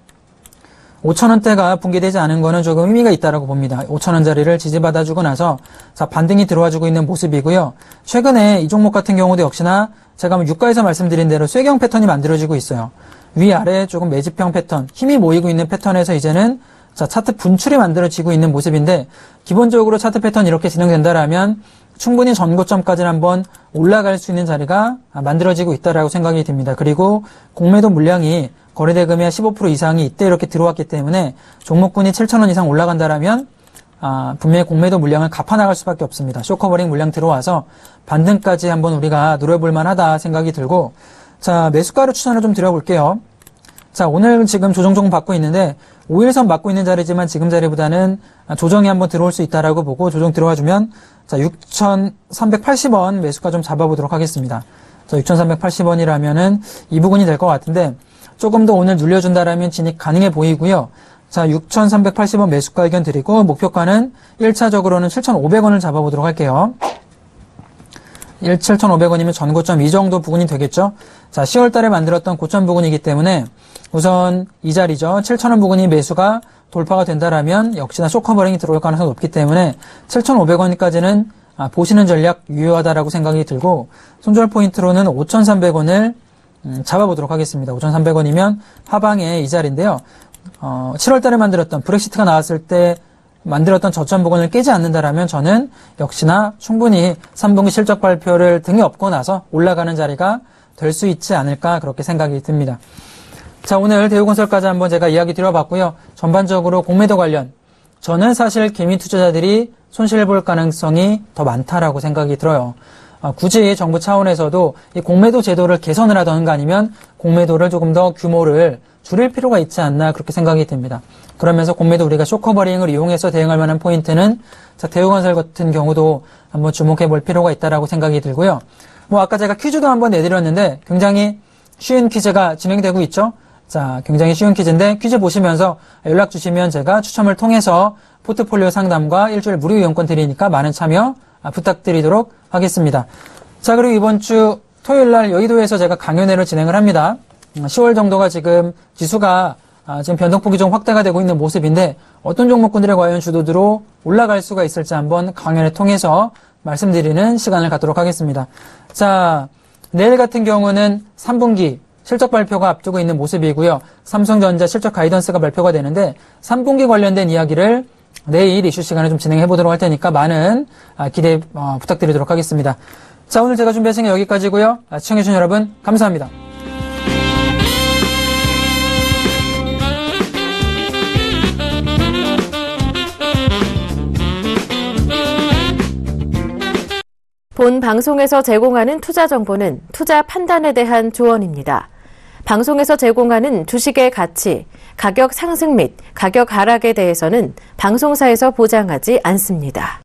5,000원대가 붕괴되지 않은 거는 조금 의미가 있다라고 봅니다. 5,000원짜리를 지지받아주고 나서 자, 반등이 들어와주고 있는 모습이고요. 최근에 이 종목 같은 경우도 역시나 제가 유가에서 말씀드린 대로 쇠경 패턴이 만들어지고 있어요. 위아래 조금 매집형 패턴, 힘이 모이고 있는 패턴에서 이제는 자, 차트 분출이 만들어지고 있는 모습인데, 기본적으로 차트 패턴이 이렇게 진행된다라면 충분히 전고점까지는 한번 올라갈 수 있는 자리가 만들어지고 있다라고 생각이 듭니다. 그리고 공매도 물량이 거래대금의 15% 이상이 이때 이렇게 들어왔기 때문에 종목군이 7,000원 이상 올라간다라면 분명히 공매도 물량을 갚아나갈 수밖에 없습니다. 쇼커버링 물량 들어와서 반등까지 한번 우리가 노려볼 만하다 생각이 들고, 자, 매수가를 추천을 좀 드려볼게요. 자, 오늘 지금 조정 좀 받고 있는데 5일선 맞고 있는 자리지만 지금 자리보다는 조정이 한번 들어올 수 있다라고 보고 조정 들어와주면 자, 6,380원 매수가 좀 잡아보도록 하겠습니다. 자, 6,380원이라면은 이 부분이 될 것 같은데 조금 더 오늘 눌려준다라면 진입 가능해 보이고요. 자, 6,380원 매수가 의견 드리고 목표가는 1차적으로는 7,500원을 잡아보도록 할게요. 7,500원이면 전고점 이 정도 부분이 되겠죠. 자, 10월 달에 만들었던 고점 부분이기 때문에 우선 이 자리죠. 7,000원 부분이 매수가 돌파가 된다라면 역시나 쇼커버링이 들어올 가능성이 높기 때문에 7,500원까지는 보시는 전략 유효하다라고 생각이 들고, 손절 포인트로는 5,300원을 잡아보도록 하겠습니다. 5,300원이면 하방에 이 자리인데요. 7월 달에 만들었던 브렉시트가 나왔을 때 만들었던 저점 부분을 깨지 않는다라면 저는 역시나 충분히 3분기 실적 발표를 등에 업고 나서 올라가는 자리가 될 수 있지 않을까 그렇게 생각이 듭니다. 자, 오늘 대우건설까지 한번 제가 이야기 드려봤고요. 전반적으로 공매도 관련, 저는 사실 개미 투자자들이 손실 볼 가능성이 더 많다라고 생각이 들어요. 굳이 정부 차원에서도 이 공매도 제도를 개선을 하던가 아니면 공매도를 조금 더 규모를 줄일 필요가 있지 않나 그렇게 생각이 듭니다. 그러면서 공매도 우리가 쇼커버링을 이용해서 대응할 만한 포인트는 자, 대우건설 같은 경우도 한번 주목해 볼 필요가 있다라고 생각이 들고요. 아까 제가 퀴즈도 한번 내드렸는데 굉장히 쉬운 퀴즈가 진행되고 있죠. 자, 굉장히 쉬운 퀴즈인데 퀴즈 보시면서 연락 주시면 제가 추첨을 통해서 포트폴리오 상담과 일주일 무료 이용권 드리니까 많은 참여 부탁드리도록 하겠습니다. 자, 그리고 이번 주 토요일 날 여의도에서 제가 강연회를 진행을 합니다. 10월 정도가 지금 지수가 지금 변동폭이 좀 확대가 되고 있는 모습인데 어떤 종목군들의 과연 주도주로 올라갈 수가 있을지 한번 강연을 통해서 말씀드리는 시간을 갖도록 하겠습니다. 자, 내일 같은 경우는 3분기 실적 발표가 앞두고 있는 모습이고요. 삼성전자 실적 가이던스가 발표가 되는데 3분기 관련된 이야기를 내일 이슈 시간에 좀 진행해 보도록 할 테니까 많은 기대 부탁드리도록 하겠습니다. 자, 오늘 제가 준비한 시간 여기까지고요. 시청해주신 여러분 감사합니다. 본 방송에서 제공하는 투자 정보는 투자 판단에 대한 조언입니다. 방송에서 제공하는 주식의 가치, 가격 상승 및 가격 하락에 대해서는 방송사에서 보장하지 않습니다.